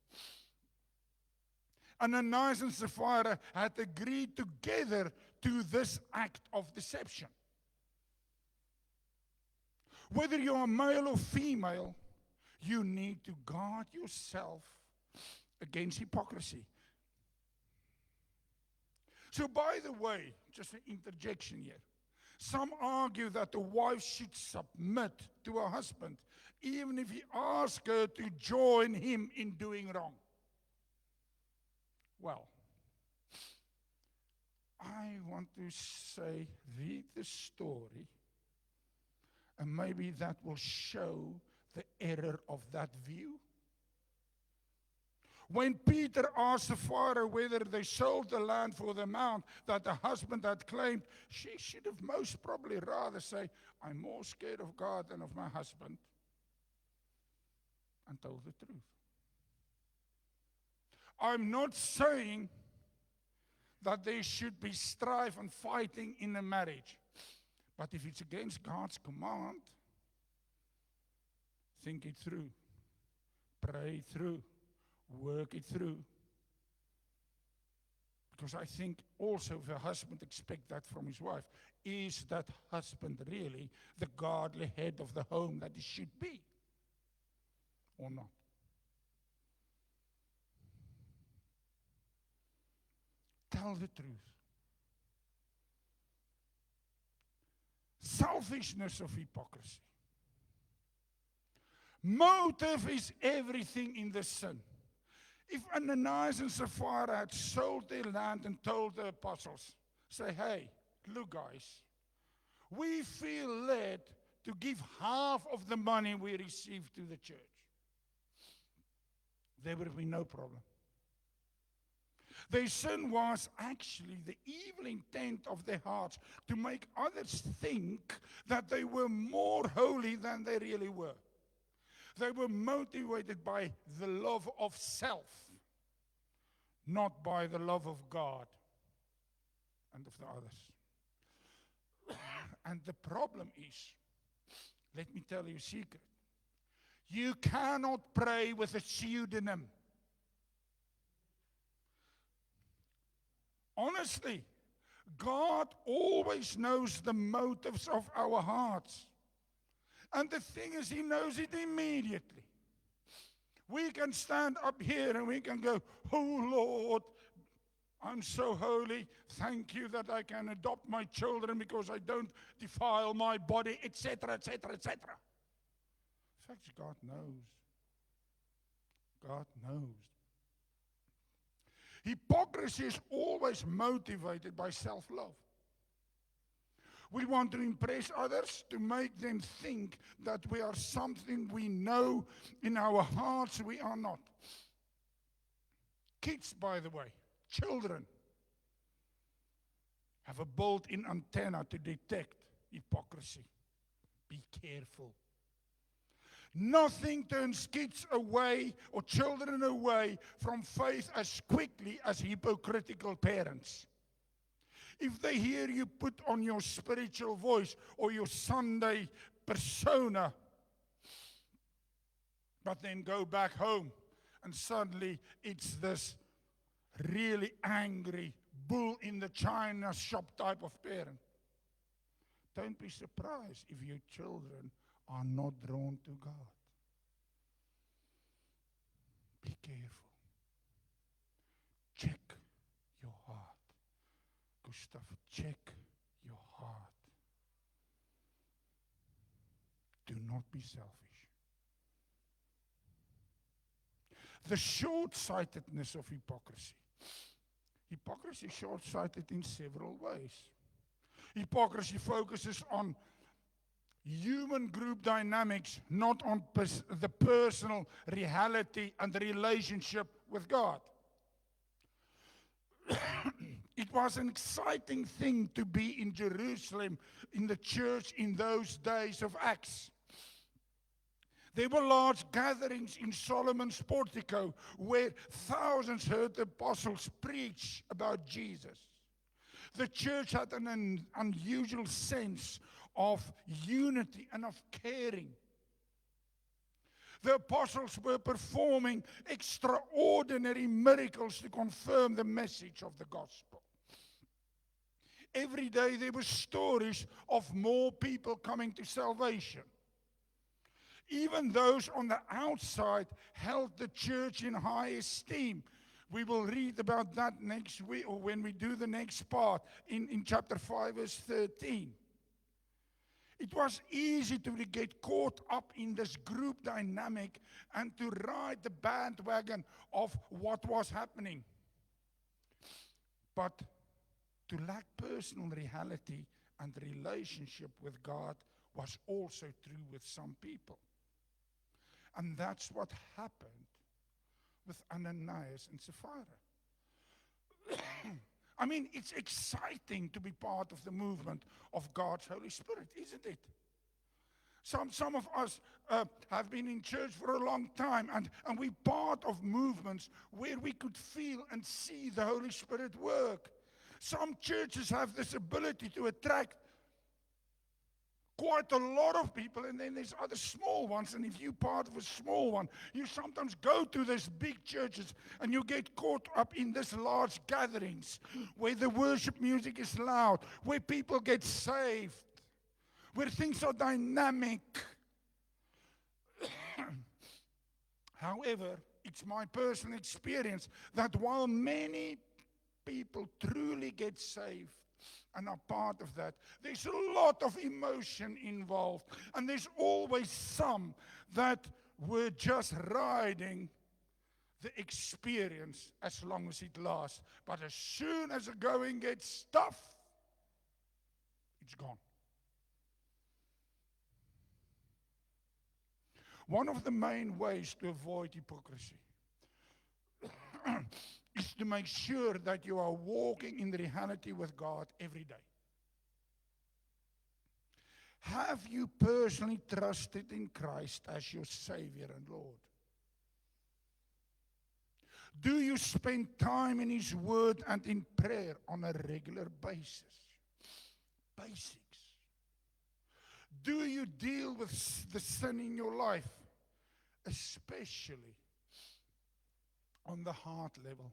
Speaker 5: Ananias and Sapphira had agreed together to this act of deception. Whether you are male or female, you need to guard yourself against hypocrisy. So, by the way, just an interjection here. Some argue that the wife should submit to her husband, even if he asks her to join him in doing wrong. Well, I want to say, read the story, and maybe that will show the error of that view. When Peter asked Sapphira whether they sold the land for the amount that the husband had claimed, she should have most probably rather say, I'm more scared of God than of my husband, and told the truth. I'm not saying that there should be strife and fighting in a marriage. But if it's against God's command, think it through. Pray it through. Work it through. Because I think also if a husband expects that from his wife, is that husband really the godly head of the home that he should be? Or not? Tell the truth. Selfishness of hypocrisy. Motive is everything in the sin. If Ananias and Sapphira had sold their land and told the apostles, say, hey, look guys, we feel led to give half of the money we received to the church, there would be no problem. Their sin was actually the evil intent of their hearts to make others think that they were more holy than they really were. They were motivated by the love of self, not by the love of God and of the others. And the problem is, let me tell you a secret. You cannot pray with a pseudonym. Honestly, God always knows the motives of our hearts. And the thing is, He knows it immediately. We can stand up here and we can go, oh Lord, I'm so holy. Thank you that I can adopt my children because I don't defile my body, etc., etc., etc. In fact, God knows. God knows. Hypocrisy is always motivated by self-love. We want to impress others, to make them think that we are something we know in our hearts we are not. Kids, by the way, children, have a built-in antenna to detect hypocrisy. Be careful. Nothing turns kids away or children away from faith as quickly as hypocritical parents. If they hear you put on your spiritual voice or your Sunday persona, but then go back home and suddenly it's this really angry bull in the china shop type of parent, don't be surprised if your children are not drawn to God. Be careful. Check your heart. Gustav, check your heart. Do not be selfish. The short-sightedness of hypocrisy. Hypocrisy is short-sighted in several ways. Hypocrisy focuses on human group dynamics, not on the personal reality and the relationship with God. It was an exciting thing to be in Jerusalem, in the church in those days of Acts. There were large gatherings in Solomon's portico where thousands heard the apostles preach about Jesus. The church had an unusual sense of unity and of caring. The apostles were performing extraordinary miracles to confirm the message of the gospel. Every day there were stories of more people coming to salvation. Even those on the outside held the church in high esteem. We will read about that next week, or when we do the next part in chapter 5, verse 13. It was easy to get caught up in this group dynamic and to ride the bandwagon of what was happening. But to lack personal reality and relationship with God was also true with some people. And that's what happened with Ananias and Sapphira. I mean, it's exciting to be part of the movement of God's Holy Spirit, isn't it? Some of us have been in church for a long time, and we're part of movements where we could feel and see the Holy Spirit work. Some churches have this ability to attract quite a lot of people, and then there's other small ones, and if you're part of a small one, you sometimes go to these big churches and you get caught up in these large gatherings where the worship music is loud, where people get saved, where things are dynamic. However, it's my personal experience that while many people truly get saved and are part of that, there's a lot of emotion involved, and there's always some that were just riding the experience as long as it lasts. But as soon as the going gets tough, it's gone. One of the main ways to avoid hypocrisy is to make sure that you are walking in reality with God every day. Have you personally trusted in Christ as your Savior and Lord? Do you spend time in His Word and in prayer on a regular basis? Basics. Do you deal with the sin in your life, especially on the heart level,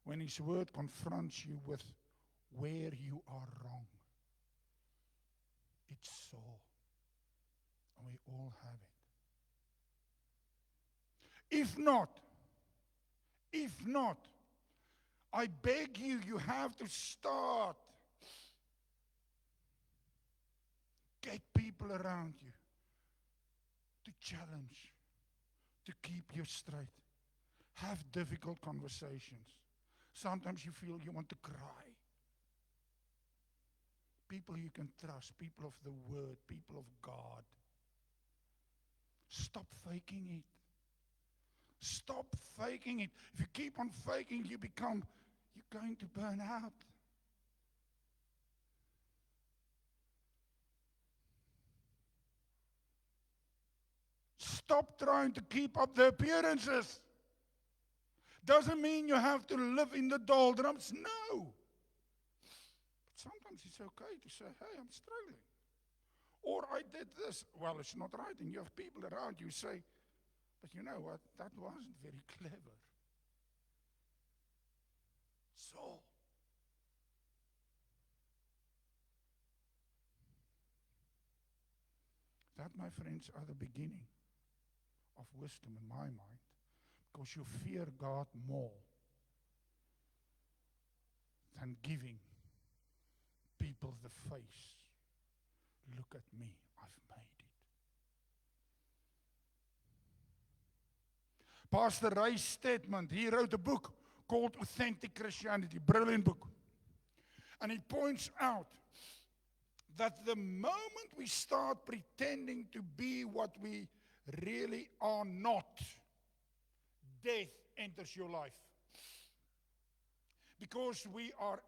Speaker 5: when His Word confronts you with where you are wrong? It's sore, and we all have it. If not, I beg you, you have to start. Get people around you to challenge, to keep you straight. Have difficult conversations. Sometimes you feel you want to cry. People you can trust, people of the Word, people of God. Stop faking it. Stop faking it. If you keep on faking, you're going to burn out. Stop trying to keep up the appearances. Doesn't mean you have to live in the doldrums. No. But sometimes it's okay to say, hey, I'm struggling. Or I did this. Well, it's not right. And you have people around you say, but you know what? That wasn't very clever. So, that, my friends, are the beginning of wisdom in my mind, because you fear God more than giving people the face. Look at me, I've made it. Pastor Ray Stedman, he wrote a book called Authentic Christianity, brilliant book. And he points out that the moment we start pretending to be what we really are not, death enters your life. Because we are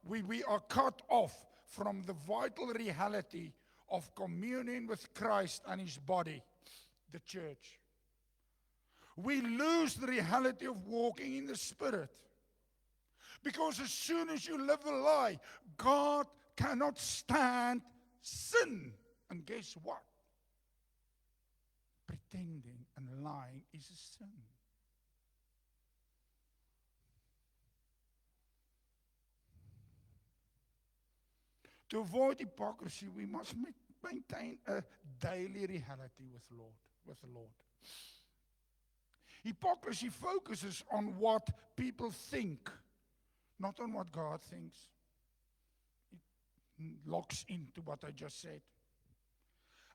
Speaker 5: we are cut off from the vital reality of communion with Christ and His body, the church. We lose the reality of walking in the Spirit. Because as soon as you live a lie, God cannot stand sin. And guess what? Pretending and lying is a sin. To avoid hypocrisy, we must maintain a daily reality with the Lord. Hypocrisy focuses on what people think, not on what God thinks. It locks into what I just said.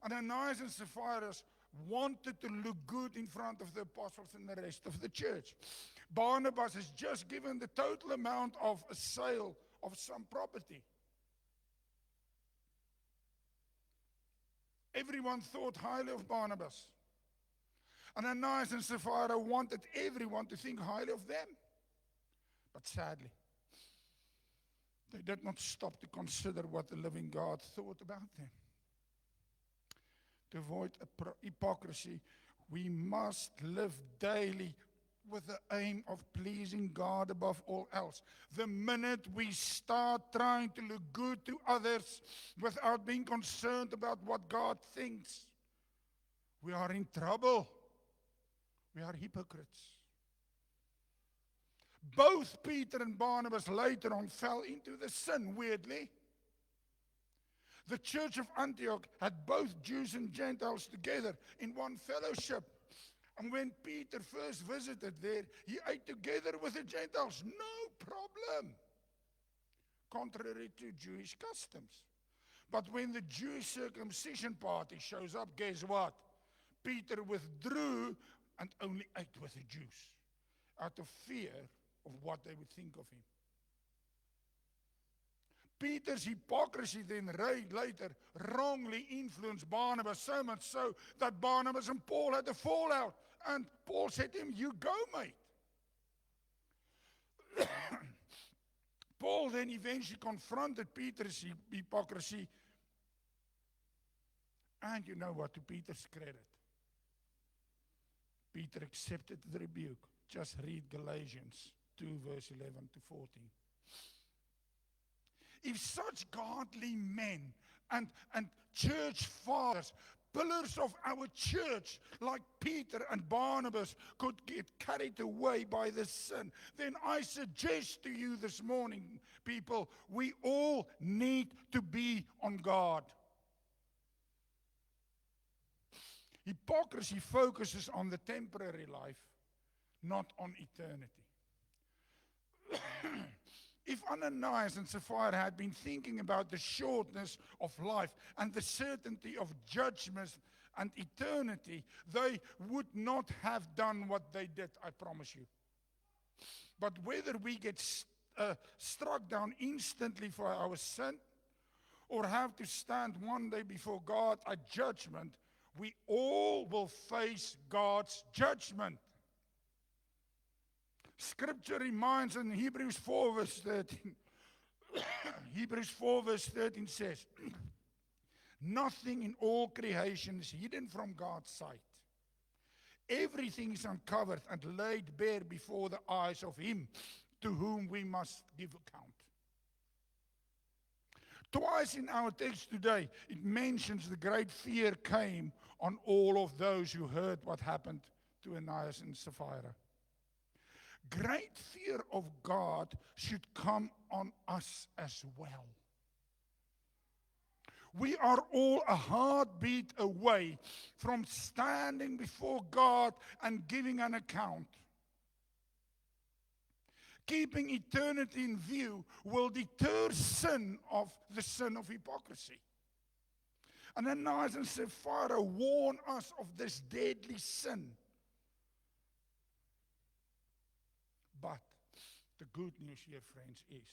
Speaker 5: Ananias and Sapphira wanted to look good in front of the apostles and the rest of the church. Barnabas has just given the total amount of a sale of some property. Everyone thought highly of Barnabas. And Ananias and Sapphira wanted everyone to think highly of them. But sadly, they did not stop to consider what the living God thought about them. To avoid hypocrisy, we must live daily with the aim of pleasing God above all else. The minute we start trying to look good to others without being concerned about what God thinks, we are in trouble. We are hypocrites. Both Peter and Barnabas later on fell into the sin, weirdly. The church of Antioch had both Jews and Gentiles together in one fellowship. And when Peter first visited there, he ate together with the Gentiles. No problem. Contrary to Jewish customs. But when the Jewish circumcision party shows up, guess what? Peter withdrew and only ate with the Jews out of fear of what they would think of him. Peter's hypocrisy then later wrongly influenced Barnabas, so much so that Barnabas and Paul had a fallout. And Paul said to him, "You go, mate." Paul then eventually confronted Peter's hypocrisy. And you know what, to Peter's credit, Peter accepted the rebuke. Just read Galatians 2, verse 11 to 14. If such godly men and church fathers, pillars of our church, like Peter and Barnabas, could get carried away by the sin, then I suggest to you this morning, people, we all need to be on guard. Hypocrisy focuses on the temporary life, not on eternity. If Ananias and Sapphira had been thinking about the shortness of life and the certainty of judgment and eternity, they would not have done what they did, I promise you. But whether we get struck down instantly for our sin or have to stand one day before God at judgment, we all will face God's judgment. Scripture reminds in Hebrews 4 verse 13, Hebrews 4 verse 13 says, nothing in all creation is hidden from God's sight. Everything is uncovered and laid bare before the eyes of Him to whom we must give account. Twice in our text today, it mentions the great fear came on all of those who heard what happened to Ananias and Sapphira. Great fear of God should come on us as well. We are all a heartbeat away from standing before God and giving an account. Keeping eternity in view will deter the sin of hypocrisy. And Ananias and Sapphira warn us of this deadly sin. But the good news here, friends, is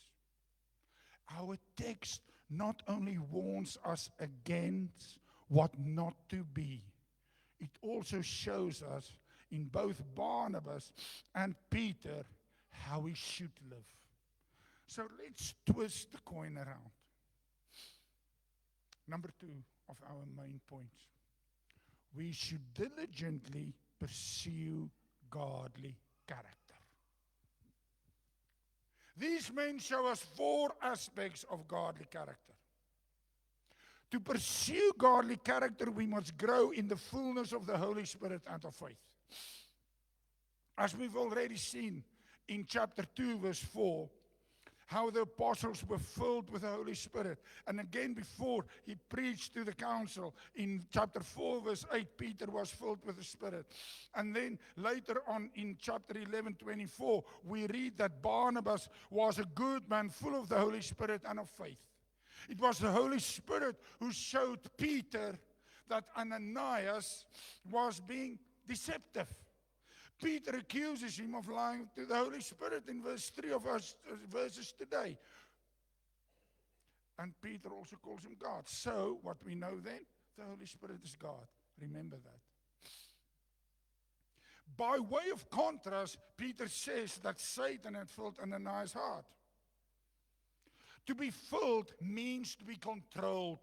Speaker 5: our text not only warns us against what not to be, it also shows us in both Barnabas and Peter how we should live. So let's twist the coin around. Number 2 of our main points. We should diligently pursue godly character. These men show us 4 aspects of godly character. To pursue godly character, we must grow in the fullness of the Holy Spirit and of faith. As we've already seen in chapter 2, verse 4, how the apostles were filled with the Holy Spirit. And again, before he preached to the council, in chapter 4, verse 8, Peter was filled with the Spirit. And then later on in chapter 11, 24, we read that Barnabas was a good man, full of the Holy Spirit and of faith. It was the Holy Spirit who showed Peter that Ananias was being deceptive. Peter accuses him of lying to the Holy Spirit in verse 3 of our verses today. And Peter also calls him God. So, what we know then, the Holy Spirit is God. Remember that. By way of contrast, Peter says that Satan had filled Ananias' heart. To be filled means to be controlled.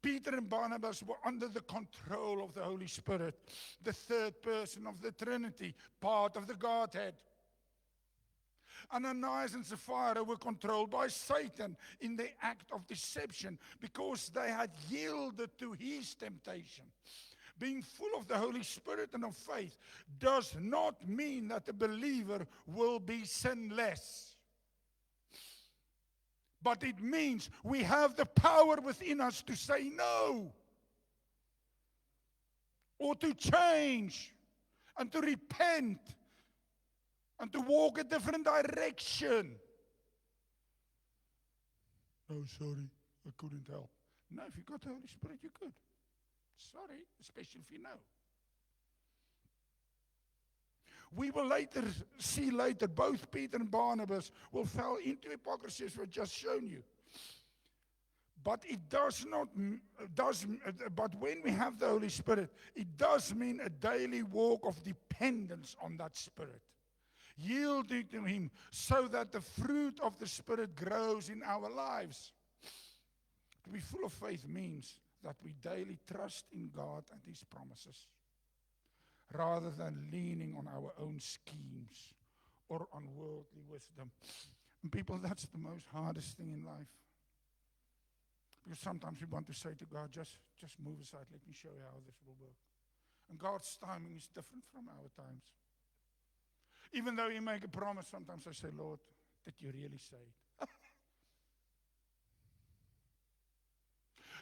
Speaker 5: Peter and Barnabas were under the control of the Holy Spirit, the third person of the Trinity, part of the Godhead. Ananias and Sapphira were controlled by Satan in the act of deception because they had yielded to his temptation. Being full of the Holy Spirit and of faith does not mean that the believer will be sinless. But it means we have the power within us to say no, or to change, and to repent, and to walk a different direction. Oh, sorry, I couldn't help. No, if you got the Holy Spirit, you could. Sorry, especially if you know. We will see later, both Peter and Barnabas will fall into hypocrisy as we've just shown you. But it does not, but when we have the Holy Spirit, it does mean a daily walk of dependence on that Spirit. Yielding to Him so that the fruit of the Spirit grows in our lives. To be full of faith means that we daily trust in God and His promises, rather than leaning on our own schemes or on worldly wisdom. And people, that's the most hardest thing in life. Because sometimes we want to say to God, just move aside, let me show you how this will work. And God's timing is different from our times. Even though you make a promise, sometimes I say, Lord, did you really say it?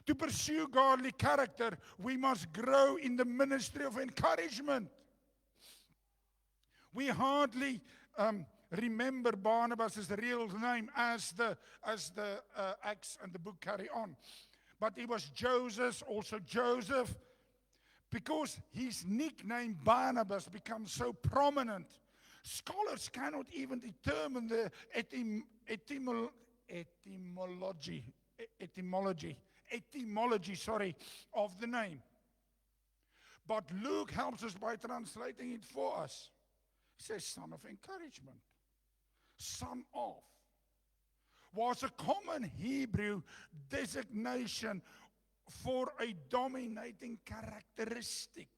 Speaker 5: To pursue godly character, we must grow in the ministry of encouragement. We hardly remember Barnabas' real name as the Acts and the book carry on. But he was Joseph, also Joseph, because his nickname Barnabas becomes so prominent. Scholars cannot even determine the etymology of the name. But Luke helps us by translating it for us. He says, son of encouragement. Son of was a common Hebrew designation for a dominating characteristic.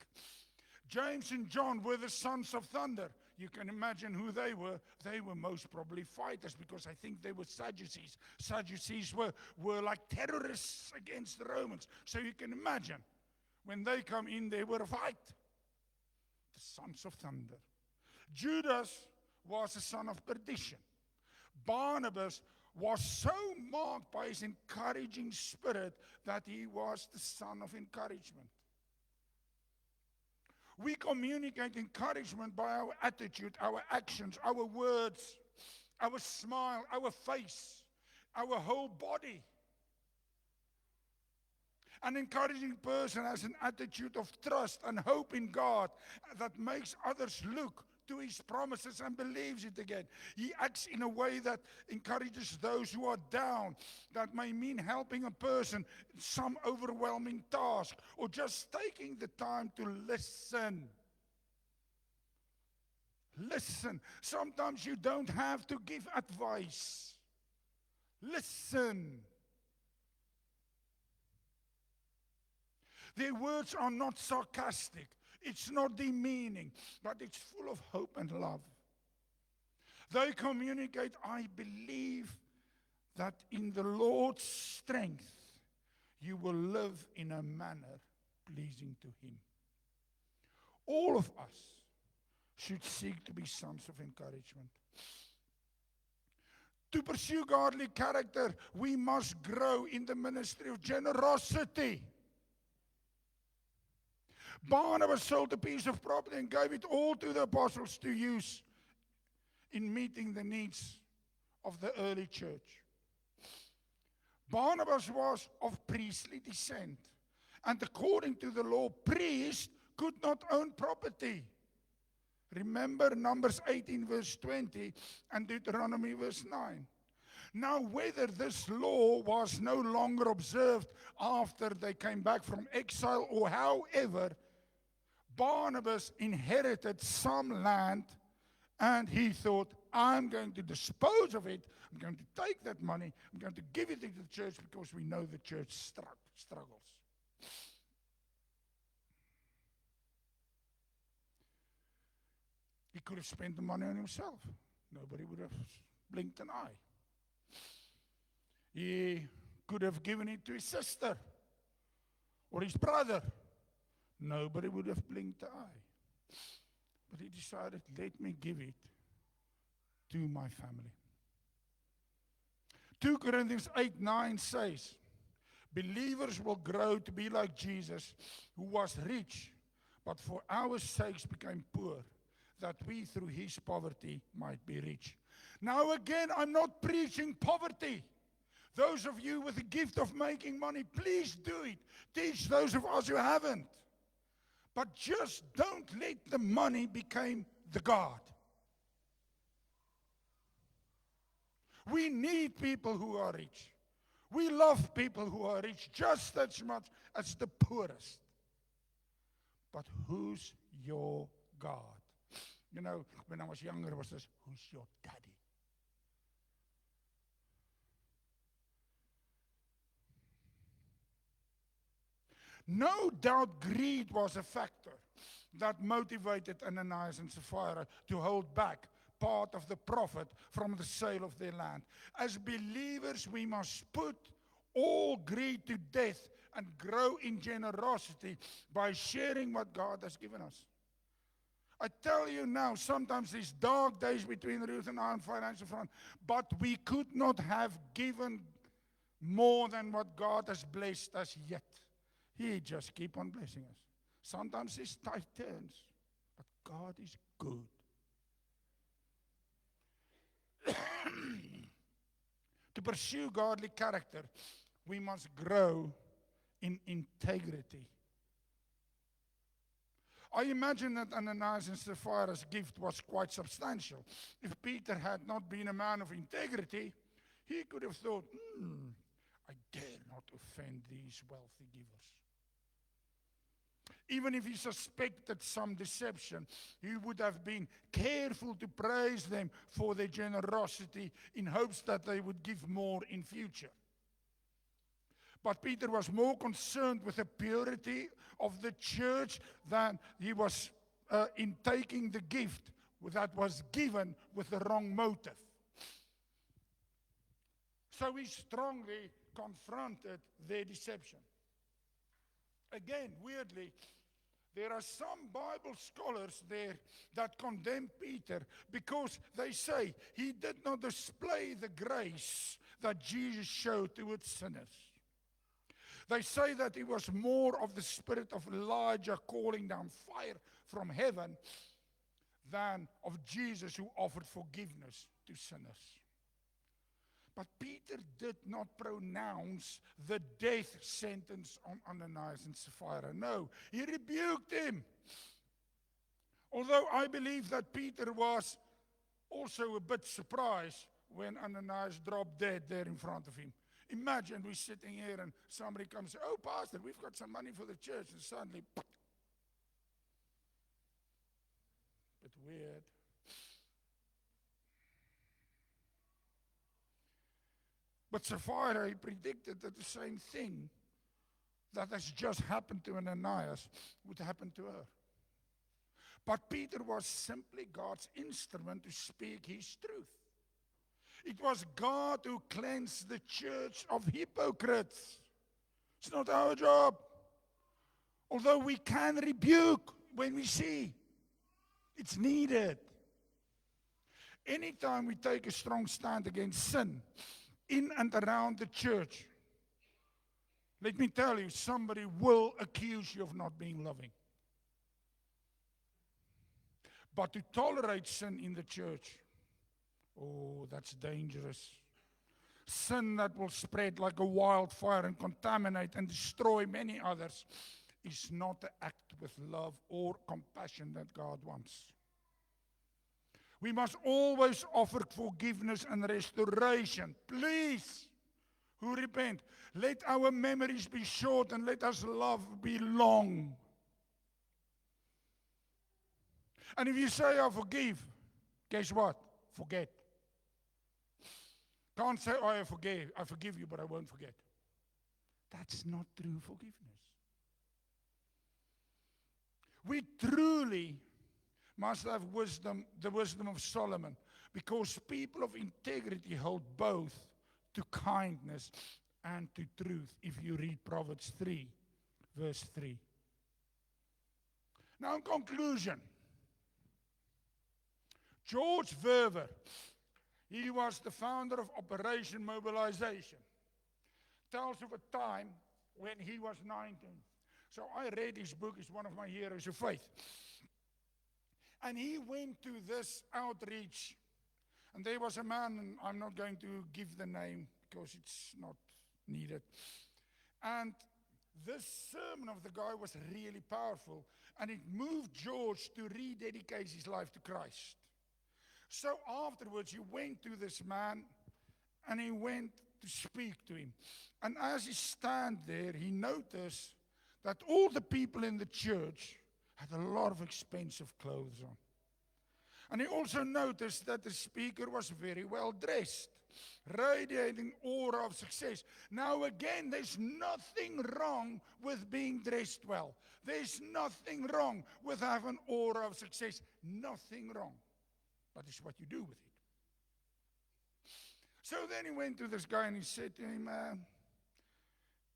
Speaker 5: James and John were the sons of thunder. You can imagine who they were. They were most probably fighters, because I think they were Sadducees. Sadducees were like terrorists against the Romans. So you can imagine, when they come in, they were a fight. The sons of thunder. Judas was a son of perdition. Barnabas was so marked by his encouraging spirit that he was the son of encouragement. We communicate encouragement by our attitude, our actions, our words, our smile, our face, our whole body. An encouraging person has an attitude of trust and hope in God that makes others look to his promises and believes it again. He acts in a way that encourages those who are down. That may mean helping a person in some overwhelming task or just taking the time to listen. Listen. Sometimes you don't have to give advice. Listen. Their words are not sarcastic. It's not demeaning, but it's full of hope and love. They communicate, I believe that in the Lord's strength, you will live in a manner pleasing to him. All of us should seek to be sons of encouragement. To pursue godly character, we must grow in the ministry of generosity. Barnabas sold a piece of property and gave it all to the apostles to use in meeting the needs of the early church. Barnabas was of priestly descent, and according to the law, priests could not own property. Remember Numbers 18 verse 20 and Deuteronomy verse 9. Now, whether this law was no longer observed after they came back from exile or however, Barnabas inherited some land and he thought, I'm going to dispose of it. I'm going to take that money. I'm going to give it to the church because we know the church struggles. He could have spent the money on himself. Nobody would have blinked an eye. He could have given it to his sister or his brother. Nobody would have blinked an eye. But he decided, let me give it to my family. 2 Corinthians 8:9 says, believers will grow to be like Jesus, who was rich, but for our sakes became poor, that we through his poverty might be rich. Now again, I'm not preaching poverty. Those of you with the gift of making money, please do it. Teach those of us who haven't. But just don't let the money become the God. We need people who are rich. We love people who are rich just as much as the poorest. But who's your God? You know, when I was younger, it was this, who's your daddy? No doubt greed was a factor that motivated Ananias and Sapphira to hold back part of the profit from the sale of their land. As believers, we must put all greed to death and grow in generosity by sharing what God has given us. I tell you now, sometimes these dark days between Ruth and I on financial front, but we could not have given more than what God has blessed us yet. He just keep on blessing us. Sometimes it's tight turns, but God is good. To pursue godly character, we must grow in integrity. I imagine that Ananias and Sapphira's gift was quite substantial. If Peter had not been a man of integrity, he could have thought, I dare not offend these wealthy givers. Even if he suspected some deception, he would have been careful to praise them for their generosity in hopes that they would give more in future. But Peter was more concerned with the purity of the church than he was in taking the gift that was given with the wrong motive. So he strongly confronted their deception. Again, weirdly, there are some Bible scholars there that condemn Peter because they say he did not display the grace that Jesus showed towards sinners. They say that he was more of the spirit of Elijah calling down fire from heaven than of Jesus who offered forgiveness to sinners. But Peter did not pronounce the death sentence on Ananias and Sapphira. No, he rebuked him. Although I believe that Peter was also a bit surprised when Ananias dropped dead there in front of him. Imagine we're sitting here and somebody comes, oh, Pastor, we've got some money for the church, and suddenly, bit weird. But Sapphira, he predicted that the same thing that has just happened to Ananias would happen to her. But Peter was simply God's instrument to speak his truth. It was God who cleansed the church of hypocrites. It's not our job. Although we can rebuke when we see it's needed. Anytime we take a strong stand against sin in and around the church, let me tell you, somebody will accuse you of not being loving. But to tolerate sin in the church, oh, that's dangerous. Sin that will spread like a wildfire and contaminate and destroy many others is not the act with love or compassion that God wants. We must always offer forgiveness and restoration. Please, who repent, let our memories be short and let us love be long. And if you say, I forgive, guess what? Forget. Can't say, oh, I forgive you, but I won't forget. That's not true forgiveness. We truly must have wisdom, the wisdom of Solomon, because people of integrity hold both to kindness and to truth, if you read Proverbs 3, verse 3. Now, in conclusion, George Verwer, he was the founder of Operation Mobilization, tells of a time when he was 19. So I read his book, he's one of my heroes of faith. And he went to this outreach, and there was a man, and I'm not going to give the name because it's not needed. And this sermon of the guy was really powerful, and it moved George to rededicate his life to Christ. So afterwards, he went to this man, and he went to speak to him. And as he stand there, he noticed that all the people in the church had a lot of expensive clothes on. And he also noticed that the speaker was very well dressed, radiating aura of success. Now again, there's nothing wrong with being dressed well. There's nothing wrong with having an aura of success. Nothing wrong. But it's what you do with it. So then he went to this guy and he said to him,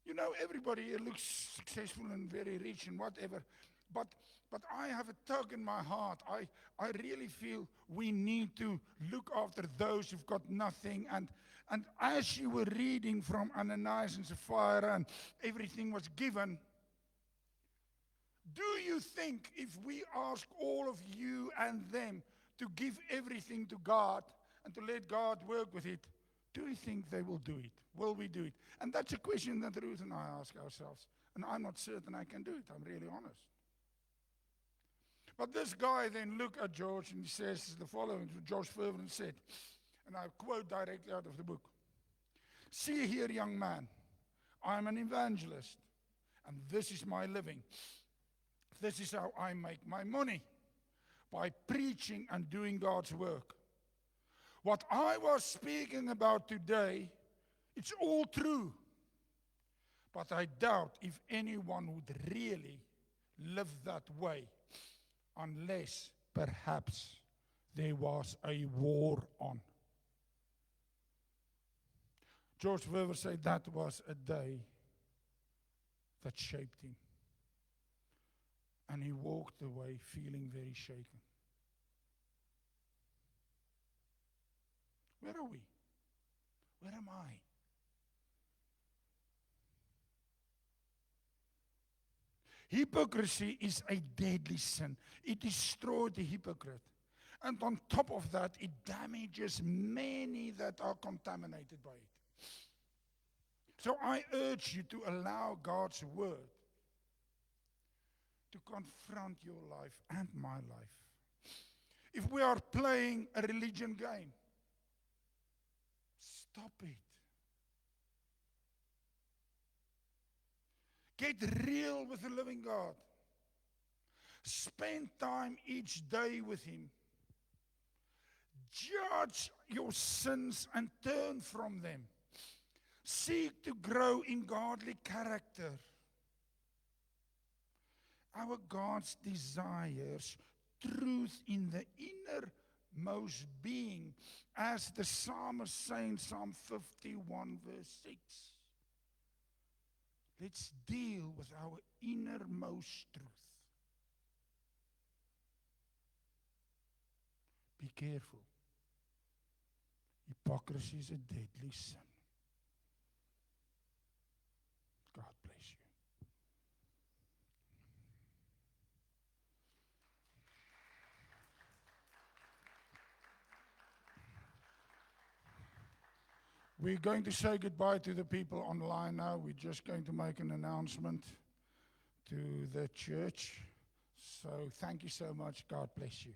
Speaker 5: you know, everybody here looks successful and very rich and whatever, but I have a tug in my heart. I really feel we need to look after those who've got nothing. And as you were reading from Ananias and Sapphira and everything was given, do you think if we ask all of you and them to give everything to God and to let God work with it, do you think they will do it? Will we do it? And that's a question that Ruth and I ask ourselves. And I'm not certain I can do it. I'm really honest. But this guy then looked at George and he says the following. George Verwer said, and I quote directly out of the book, "See here, young man, I'm an evangelist, and this is my living. This is how I make my money, by preaching and doing God's work. What I was speaking about today, it's all true. But I doubt if anyone would really live that way, unless perhaps there was a war on." George Verwer said that was a day that shaped him. And he walked away feeling very shaken. Where are we? Where am I? Hypocrisy is a deadly sin. It destroys the hypocrite. And on top of that, it damages many that are contaminated by it. So I urge you to allow God's word to confront your life and my life if we are playing a religion game. Stop it. Get real with the living God. Spend time each day with Him. Judge your sins and turn from them. Seek to grow in godly character. Our God's desires truth in the innermost being, as the psalmist says in Psalm 51 verse 6. Let's deal with our innermost truth. Be careful. Hypocrisy is a deadly sin. God bless you. We're going to say goodbye to the people online now. We're just going to make an announcement to the church. So thank you so much. God bless you.